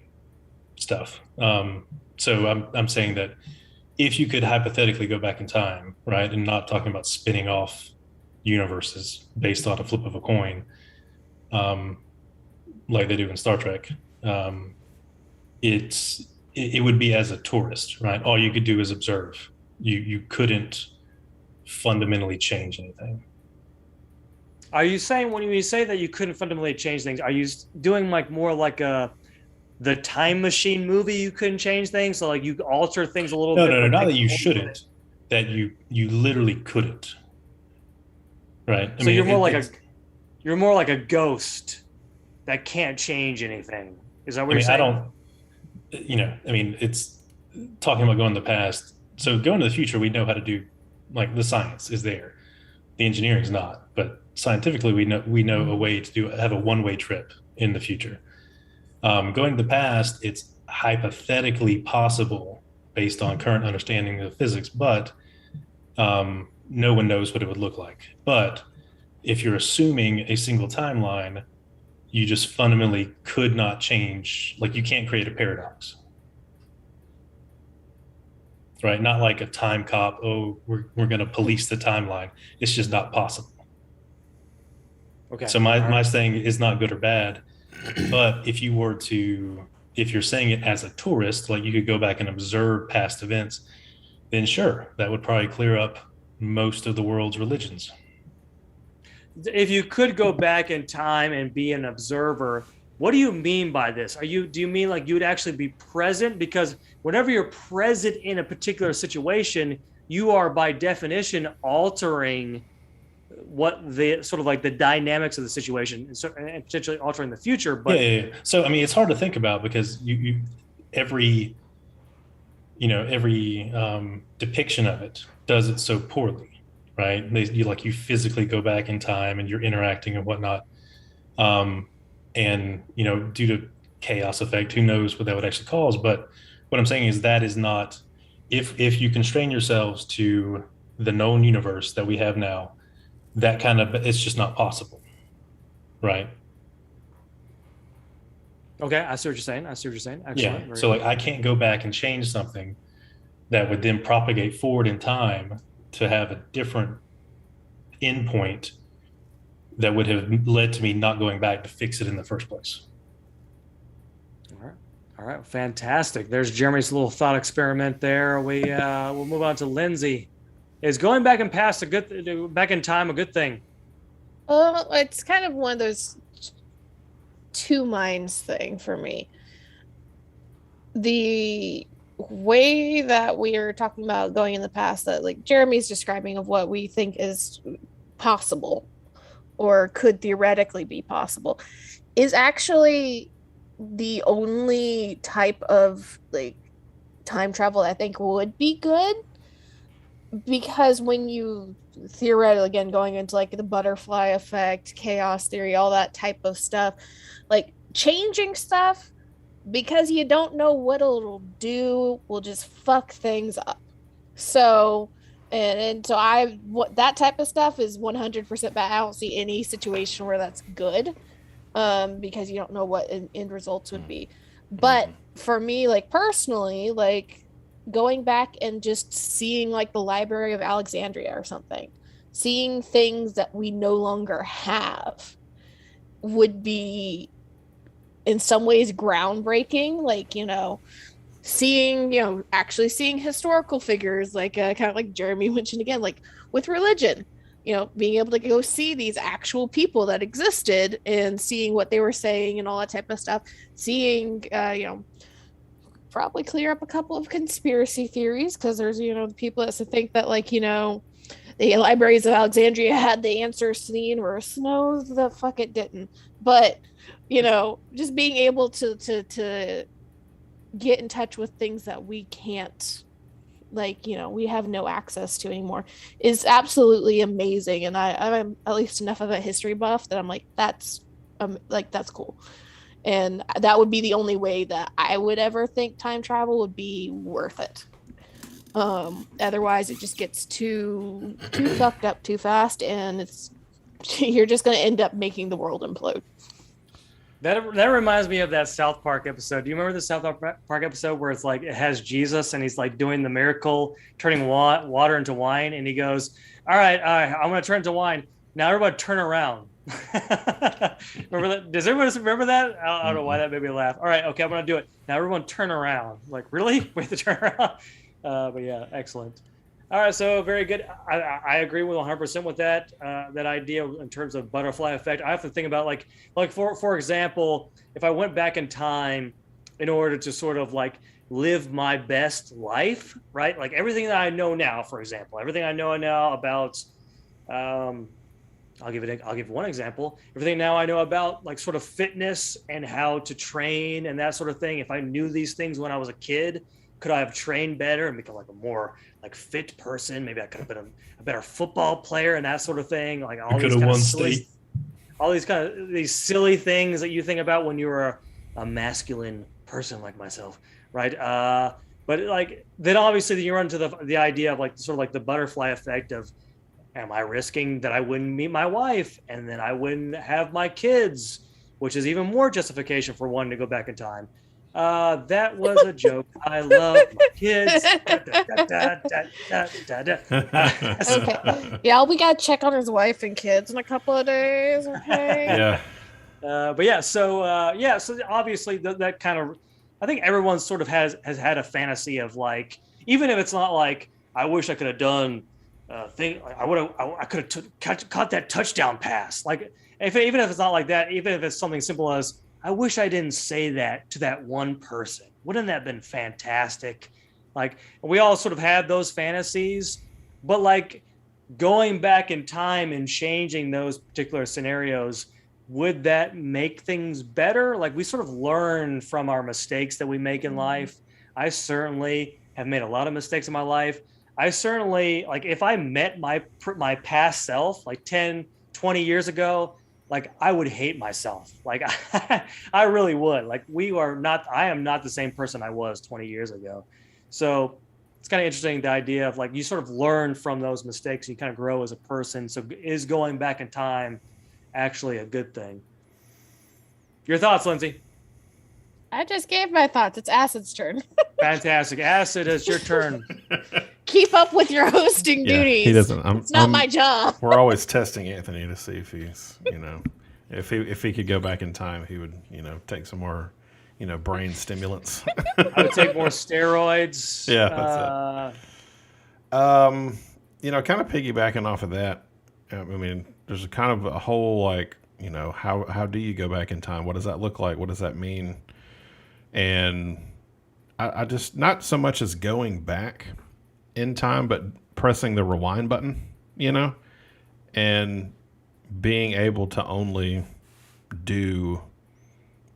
stuff. So I'm saying that if you could hypothetically go back in time, right, and not talking about spinning off universes based on a flip of a coin, like they do in Star Trek, it would be as a tourist, right? All you could do is observe. You couldn't fundamentally change anything. Are you saying, when you say that you couldn't fundamentally change things, are you doing more like the Time Machine movie? You couldn't change things, so like you alter things a little bit. No, not that you shouldn't. That you literally couldn't. Right. You're more like a ghost. that can't change anything. Is that what I you're mean, saying? it's talking about going in the past. So going to the future, we know how to do, like, the science is there. The engineering is not, but scientifically, we know a way to have a one-way trip in the future. Going to the past, it's hypothetically possible based on current understanding of physics, but no one knows what it would look like. But if you're assuming a single timeline, you just fundamentally could not change. Like, you can't create a paradox, right? Not like a time cop. Oh, we're going to police the timeline. It's just not possible. Okay. So my saying is not good or bad, but if you're saying it as a tourist, like, you could go back and observe past events, then sure, that would probably clear up most of the world's religions. If you could go back in time and be an observer, what do you mean by this? Do you mean like you would actually be present? Because whenever you're present in a particular situation, you are by definition altering what the sort of like the dynamics of the situation, and potentially altering the future. But Yeah. So I mean, it's hard to think about because every depiction of it does it so poorly, right? You physically go back in time and you're interacting and whatnot, and due to chaos effect, who knows what that would actually cause. But what I'm saying is that is not, if you constrain yourselves to the known universe that we have now, that kind of, it's just not possible, right? okay, I see what you're saying. Excellent. Yeah. So like, I can't go back and change something that would then propagate forward in time to have a different endpoint that would have led to me not going back to fix it in the first place. All right, fantastic. There's Jeremy's little thought experiment there. We'll move on to Lindsay. Is going back back in time a good thing? It's kind of one of those two minds thing for me. The way that we are talking about going in the past, that like Jeremy's describing of what we think is possible or could theoretically be possible, is actually the only type of like time travel I think would be good. Because when you theoretically, again, going into like the butterfly effect, chaos theory, all that type of stuff, like changing stuff because you don't know what it'll do will just fuck things up. So so that type of stuff is 100% bad. I don't see any situation where that's good, because you don't know what end results would be. But for me, like personally, like going back and just seeing like the Library of Alexandria or something, seeing things that we no longer have would be in some ways groundbreaking. Like, actually seeing historical figures, like kind of like Jeremy mentioned again, like with religion, being able to go see these actual people that existed and seeing what they were saying and all that type of stuff, seeing, probably clear up a couple of conspiracy theories, because there's the people that think that like the libraries of Alexandria had the answers to the universe. No, the fuck it didn't. But just being able to get in touch with things that we can't, like we have no access to anymore, is absolutely amazing. And I'm at least enough of a history buff that I'm like, that's cool. And that would be the only way that I would ever think time travel would be worth it. Otherwise, it just gets too fucked up too fast, and you're just going to end up making the world implode. That reminds me of that South Park episode. Do you remember the South Park episode where it's like it has Jesus and he's like doing the miracle, turning water into wine, and he goes, "All right, I'm going to turn into wine. Now everybody turn around." Remember that? Does everyone remember that? I don't know why that made me laugh. All right, okay, I'm gonna do it now. Everyone turn around. Like, really? We have to turn around. But yeah, excellent. All right, so very good. I agree with 100% with that idea in terms of butterfly effect. I have to think about like for example, if I went back in time in order to sort of like live my best life, right? Like everything that I know now, for example, everything I know now about I'll give one example. Everything now I know about like sort of fitness and how to train and that sort of thing. If I knew these things when I was a kid, could I have trained better and become like a more like fit person? Maybe I could have been a better football player and that sort of thing. Like all these kind of silly, all these kind of these silly things that you think about when you were a masculine person like myself, right? But like then obviously you run into the idea of like sort of like the butterfly effect of, am I risking that I wouldn't meet my wife and then I wouldn't have my kids, which is even more justification for wanting to go back in time. That was a joke. I love my kids. Okay. Yeah, we gotta check on his wife and kids in a couple of days. Okay. Yeah. But yeah, so obviously that kind of, I think everyone sort of has had a fantasy of like, even if it's not like, I wish I could have done thing. I could have caught that touchdown pass. Like even if it's not like that, even if it's something simple as, I wish I didn't say that to that one person. Wouldn't that have been fantastic? Like we all sort of had those fantasies, but like going back in time and changing those particular scenarios, would that make things better? Like we sort of learn from our mistakes that we make in life. I certainly have made a lot of mistakes in my life. I certainly, like if I met my past self like 10, 20 years ago, like I would hate myself. Like I really would. Like I am not the same person I was 20 years ago. So it's kind of interesting, the idea of like you sort of learn from those mistakes, you kind of grow as a person. So is going back in time actually a good thing? Your thoughts, Lindsay? I just gave my thoughts. It's Acid's turn. Fantastic. Acid, it's your turn. Keep up with your hosting duties. He doesn't. It's not my job. We're always testing Anthony to see if he's, if he could go back in time, he would, take some more, brain stimulants. I would take more steroids. Yeah, that's it. Kind of piggybacking off of that. I mean, there's a kind of a whole like, how do you go back in time? What does that look like? What does that mean? And I just, not so much as going back in time, but pressing the rewind button, and being able to only do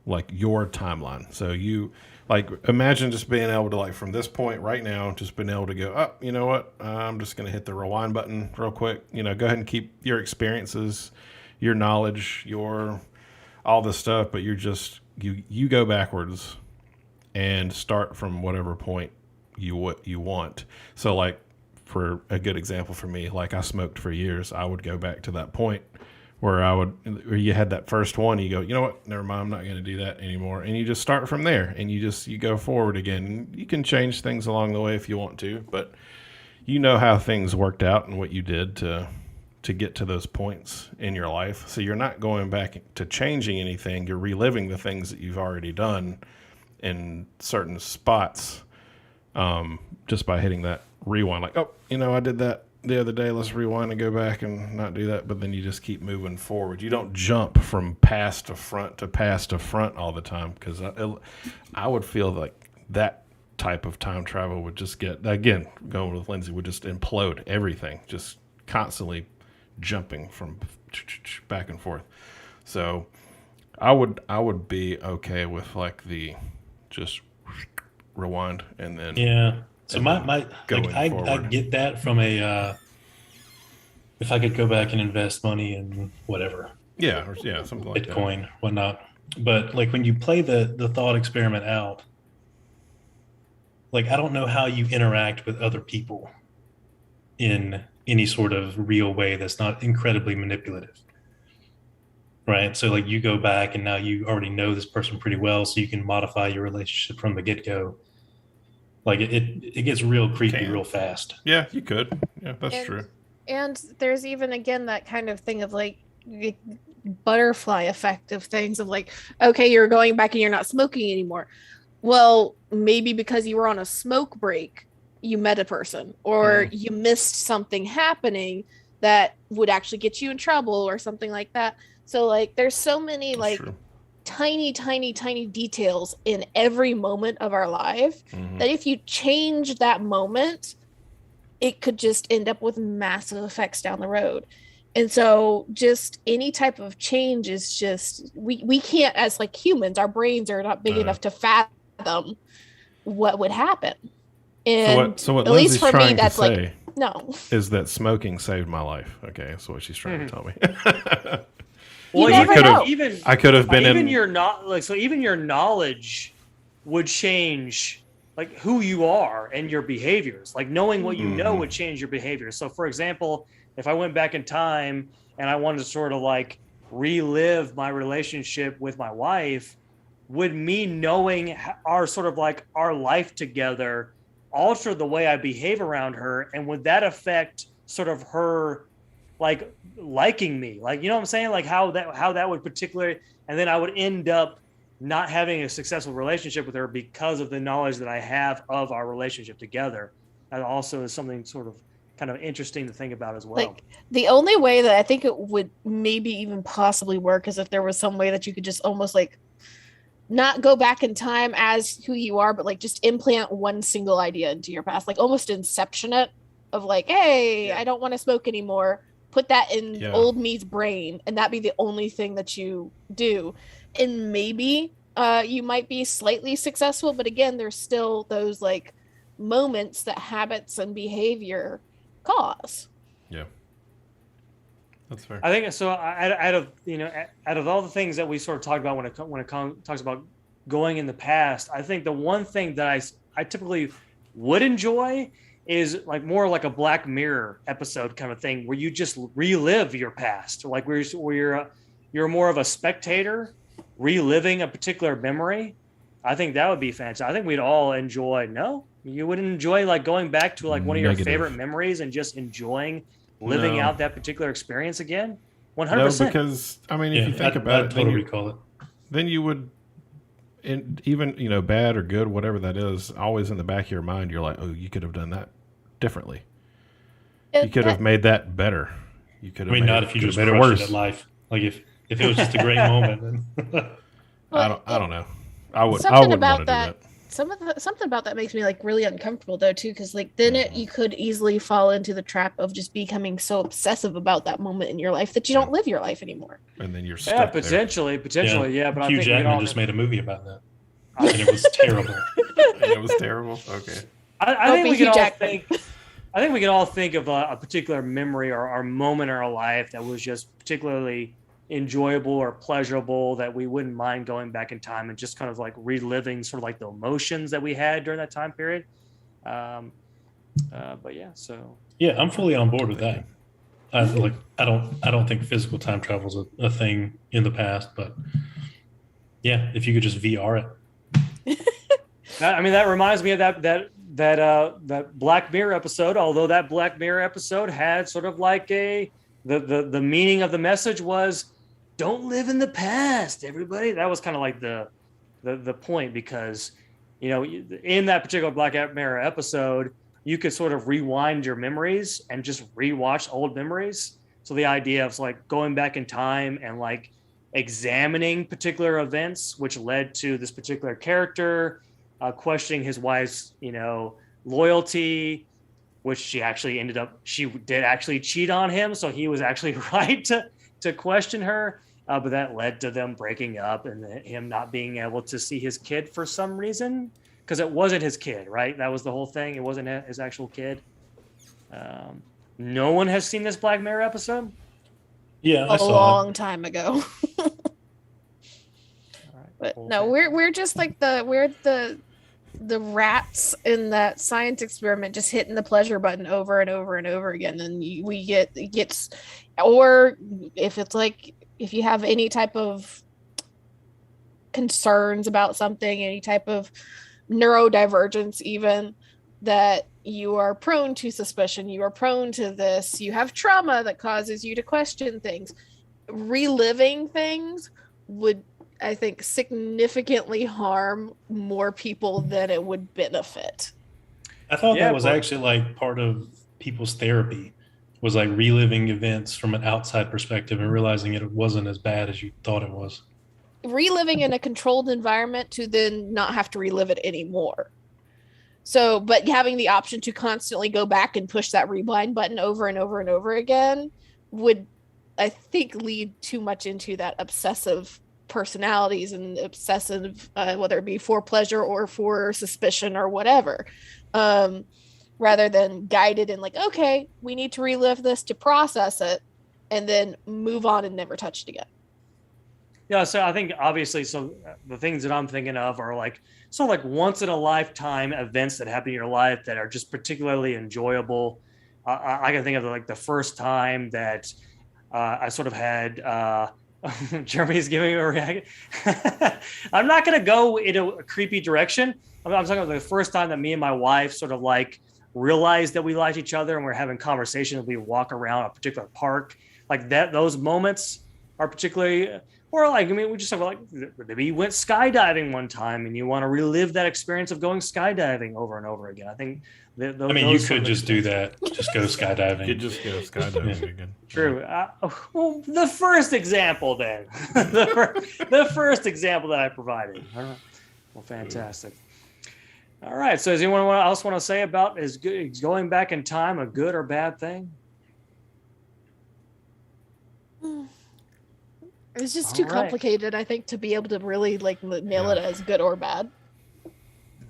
like your timeline. So you like, imagine just being able to like, from this point right now, just being able to go, oh, you know what? I'm just going to hit the rewind button real quick. Go ahead and keep your experiences, your knowledge, all this stuff, but you're just, you go backwards and start from whatever point you want. So like, for a good example for me, like I smoked for years. I would go back to that point where you had that first one, you go, you know what, never mind, I'm not going to do that anymore. And you just start from there and you go forward again. You can change things along the way if you want to, but how things worked out and what you did to get to those points in your life. So you're not going back to changing anything. You're reliving the things that you've already done in certain spots, just by hitting that rewind. Like, oh, I did that the other day. Let's rewind and go back and not do that. But then you just keep moving forward. You don't jump from past to front to past to front all the time, because I would feel like that type of time travel would just get, again, going with Lindsay, would just implode everything, just constantly jumping from back and forth. So I would be okay with like the just rewind and then So I get that from if I could go back and invest money in whatever, something like Bitcoin, whatnot. But like when you play the thought experiment out, like I don't know how you interact with other people in any sort of real way that's not incredibly manipulative. Right. So like you go back and now you already know this person pretty well, so you can modify your relationship from the get-go. Like it gets real creepy real fast. Yeah, you could. Yeah, that's true. And there's even, again, that kind of thing of like butterfly effect of things of like, okay, you're going back and you're not smoking anymore. Well, maybe because you were on a smoke break, you met a person, or you missed something happening that would actually get you in trouble or something like that. So like there's so many like tiny details in every moment of our life that if you change that moment, it could just end up with massive effects down the road. And so just any type of change is just we can't, as like humans, our brains are not big enough to fathom what would happen. And So what at least Lindsay's for me, trying to that's like say no. is that smoking saved my life. Okay, that's what she's trying to tell me. You never know. I could have been even in your not like so even your knowledge would change like who you are and your behaviors. Like knowing what you know would change your behavior. So for example, if I went back in time and I wanted to sort of like relive my relationship with my wife, would me knowing our sort of like our life together alter the way I behave around her, and would that affect sort of her like liking me, like, you know what I'm saying, like how that would particularly, and then I would end up not having a successful relationship with her because of the knowledge that I have of our relationship together. That also is something sort of kind of interesting to think about as well. Like the only way that I think it would maybe even possibly work is if there was some way that you could just almost like not go back in time as who you are, but like just implant one single idea into your past, like almost inception it of like, hey, I don't want to smoke anymore. Put that in old me's brain, and that be the only thing that you do. And maybe you might be slightly successful, but again, there's still those like moments that habits and behavior cause. Yeah. That's fair. I think so. Out of all the things that we sort of talk about when it talks about going in the past, I think the one thing that I typically would enjoy is like more like a Black Mirror episode kind of thing, where you just relive your past, like where you're more of a spectator reliving a particular memory. I think that would be fantastic. I think we'd all enjoy. No, you wouldn't enjoy like going back to like one of your favorite memories and just enjoying living out that particular experience again? 100%. No, because I mean, if you think about it, totally recall it. Then you would, even bad or good, whatever that is, always in the back of your mind, you're like, oh, you could have done that differently. You could have made that better. You could have. I mean, not if you just crushed it at life. Like if it was just a great moment. Then I don't know. I wouldn't about want to do that. Something about that makes me like really uncomfortable though too, because like then you could easily fall into the trap of just becoming so obsessive about that moment in your life that you don't live your life anymore. And then you're stuck potentially, But Hugh Jackman just made a movie about that, and it was terrible. It was terrible. Okay. I think we can all think of a particular memory or moment in our life that was just particularly enjoyable or pleasurable that we wouldn't mind going back in time and just kind of like reliving sort of like the emotions that we had during that time period. But yeah, so yeah, I'm fully on board with that. I don't think physical time travel is a thing in the past, but yeah, if you could just VR it. That reminds me of that Black Mirror episode. Although that Black Mirror episode had sort of like the meaning of the message was, don't live in the past, everybody. That was kind of like the point, because in that particular Black Mirror episode, you could sort of rewind your memories and just rewatch old memories. So the idea of like going back in time and like examining particular events which led to this particular character questioning his wife's loyalty, which she did actually cheat on him, so he was actually right to question her, but that led to them breaking up and him not being able to see his kid for some reason, because it wasn't his kid, right? That was the whole thing. It wasn't his actual kid. No one has seen this Black Mirror episode? Yeah, a long time ago. But no, we're just like the rats in that science experiment, just hitting the pleasure button over and over and over again, and or if it's like, if you have any type of concerns about something, any type of neurodivergence, even, that you are prone to suspicion, you are prone to this, you have trauma that causes you to question things, reliving things would, I think, significantly harm more people than it would benefit. I thought that was actually like part of people's therapy, was like reliving events from an outside perspective and realizing it wasn't as bad as you thought it was. Reliving in a controlled environment to then not have to relive it anymore. So, but having the option to constantly go back and push that rewind button over and over and over again would I think lead too much into that obsessive personalities and obsessive, whether it be for pleasure or for suspicion or whatever, rather than guided in like, okay, we need to relive this to process it and then move on and never touch it again. Yeah, so I think obviously, so the things that I'm thinking of are like once in a lifetime events that happen in your life that are just particularly enjoyable. I can think of like the first time that I sort of had. Jeremy's giving me a reaction. I'm not going to go into a creepy direction. I'm talking about the first time that me and my wife sort of like realized that we liked each other and we're having conversations. We walk around a particular park like that. Those moments are particularly. Or like, I mean, we just talk about like maybe you went skydiving one time and you want to relive that experience of going skydiving over and over again. I think I mean, you could just do that. Just go skydiving. You just go skydiving again. True. Well, the first example then. the first example that I provided. All right. Well, fantastic. All right. So does anyone else want to say about is going back in time a good or bad thing? It's just too complicated, I think, to be able to really like nail it as good or bad.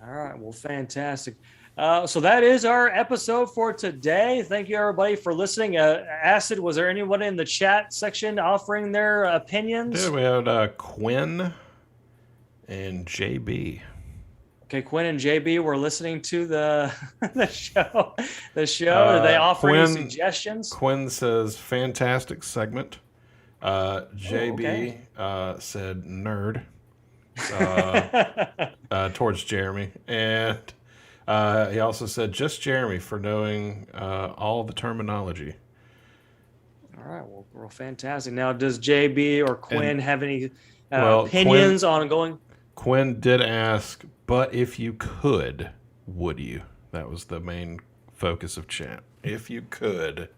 All right. Well, fantastic. So that is our episode for today. Thank you, everybody, for listening. Acid, was there anyone in the chat section offering their opinions? Yeah, we had Quinn and JB. Okay, Quinn and JB were listening to the show. Are they offering any suggestions? Quinn says, fantastic segment. JB said nerd towards Jeremy, and he also said just Jeremy for knowing all the terminology. All right, well, fantastic. Now, does JB or Quinn have any opinions on going? Quinn did ask, but if you could, would you? That was the main focus of chat. If you could.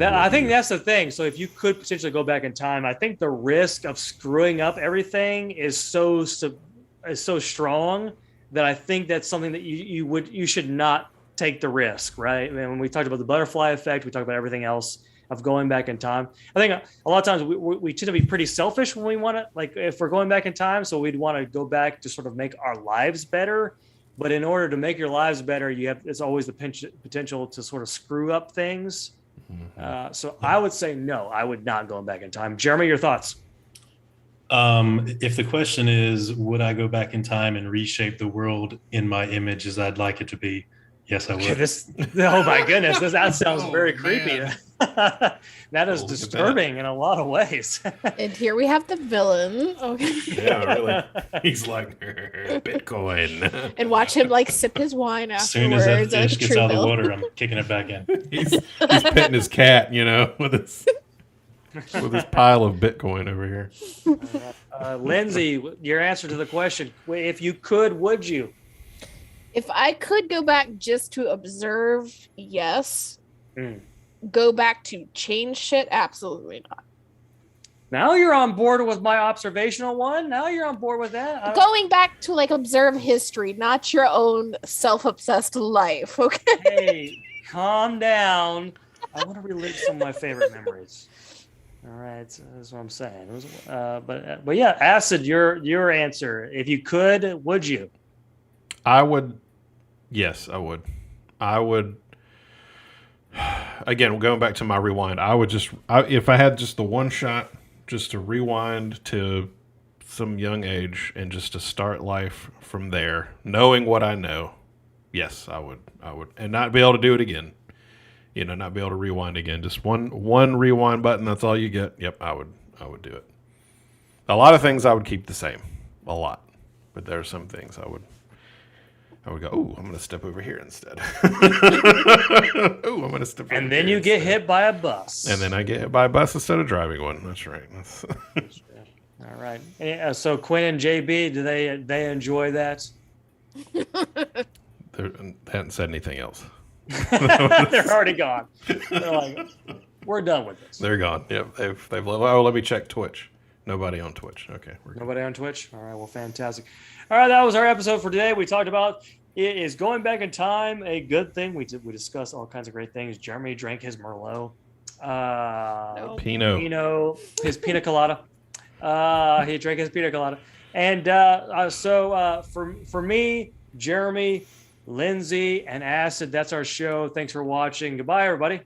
I think that's the thing. So if you could potentially go back in time, I think the risk of screwing up everything is so strong that I think that's something that you should not take the risk, right? I mean, when we talked about the butterfly effect, we talked about everything else of going back in time. I think a lot of times we tend to be pretty selfish when we want to, like if we're going back in time, so we'd want to go back to sort of make our lives better. But in order to make your lives better, it's always the potential to sort of screw up things. So I would say no, I would not go back in time. Jeremy, your thoughts? If the question is, would I go back in time and reshape the world in my image as I'd like it to be? Yes, I would. Oh my goodness, that sounds very creepy. That is disturbing in a lot of ways. And here we have the villain. Okay. Yeah, really. He's like Bitcoin. And watch him like sip his wine afterwards. As soon as that fish gets out of the water, I'm kicking it back in. He's petting his cat, with his pile of Bitcoin over here. Lindsay, your answer to the question: if you could, would you? If I could go back just to observe, yes. Go back to change shit, absolutely not. Now you're on board with my observational one. Now you're on board with that. Going back to like observe history, not your own self-obsessed life. Okay. Hey, calm down. I want to relive some of my favorite memories. All right, so that's what I'm saying. But yeah, Acid, your answer. If you could, would you? I would. Yes, I would. I would. Again, going back to my rewind, I would if I had just the one shot, just to rewind to some young age and just to start life from there, knowing what I know. Yes, I would, and not be able to do it again. Not be able to rewind again. Just one rewind button. That's all you get. Yep, I would do it. A lot of things I would keep the same, a lot, but there are some things I would go, oh, I'm going to step over here instead. Oh, I'm going to step over here. And then you get hit by a bus. And then I get hit by a bus instead of driving one. That's right. All right. So Quinn and JB, do they enjoy that? They hadn't said anything else. They're already gone. They're like, we're done with this. They're gone. Yep. They've let me check Twitch. Nobody on Twitch. Okay. Nobody on Twitch? All right. Well, fantastic. All right. That was our episode for today. We talked about, is going back in time a good thing? We discussed all kinds of great things. Jeremy drank his Merlot. No. Pinot. His pina colada. He drank his pina colada. And for me, Jeremy, Lindsay, and Acid, that's our show. Thanks for watching. Goodbye, everybody.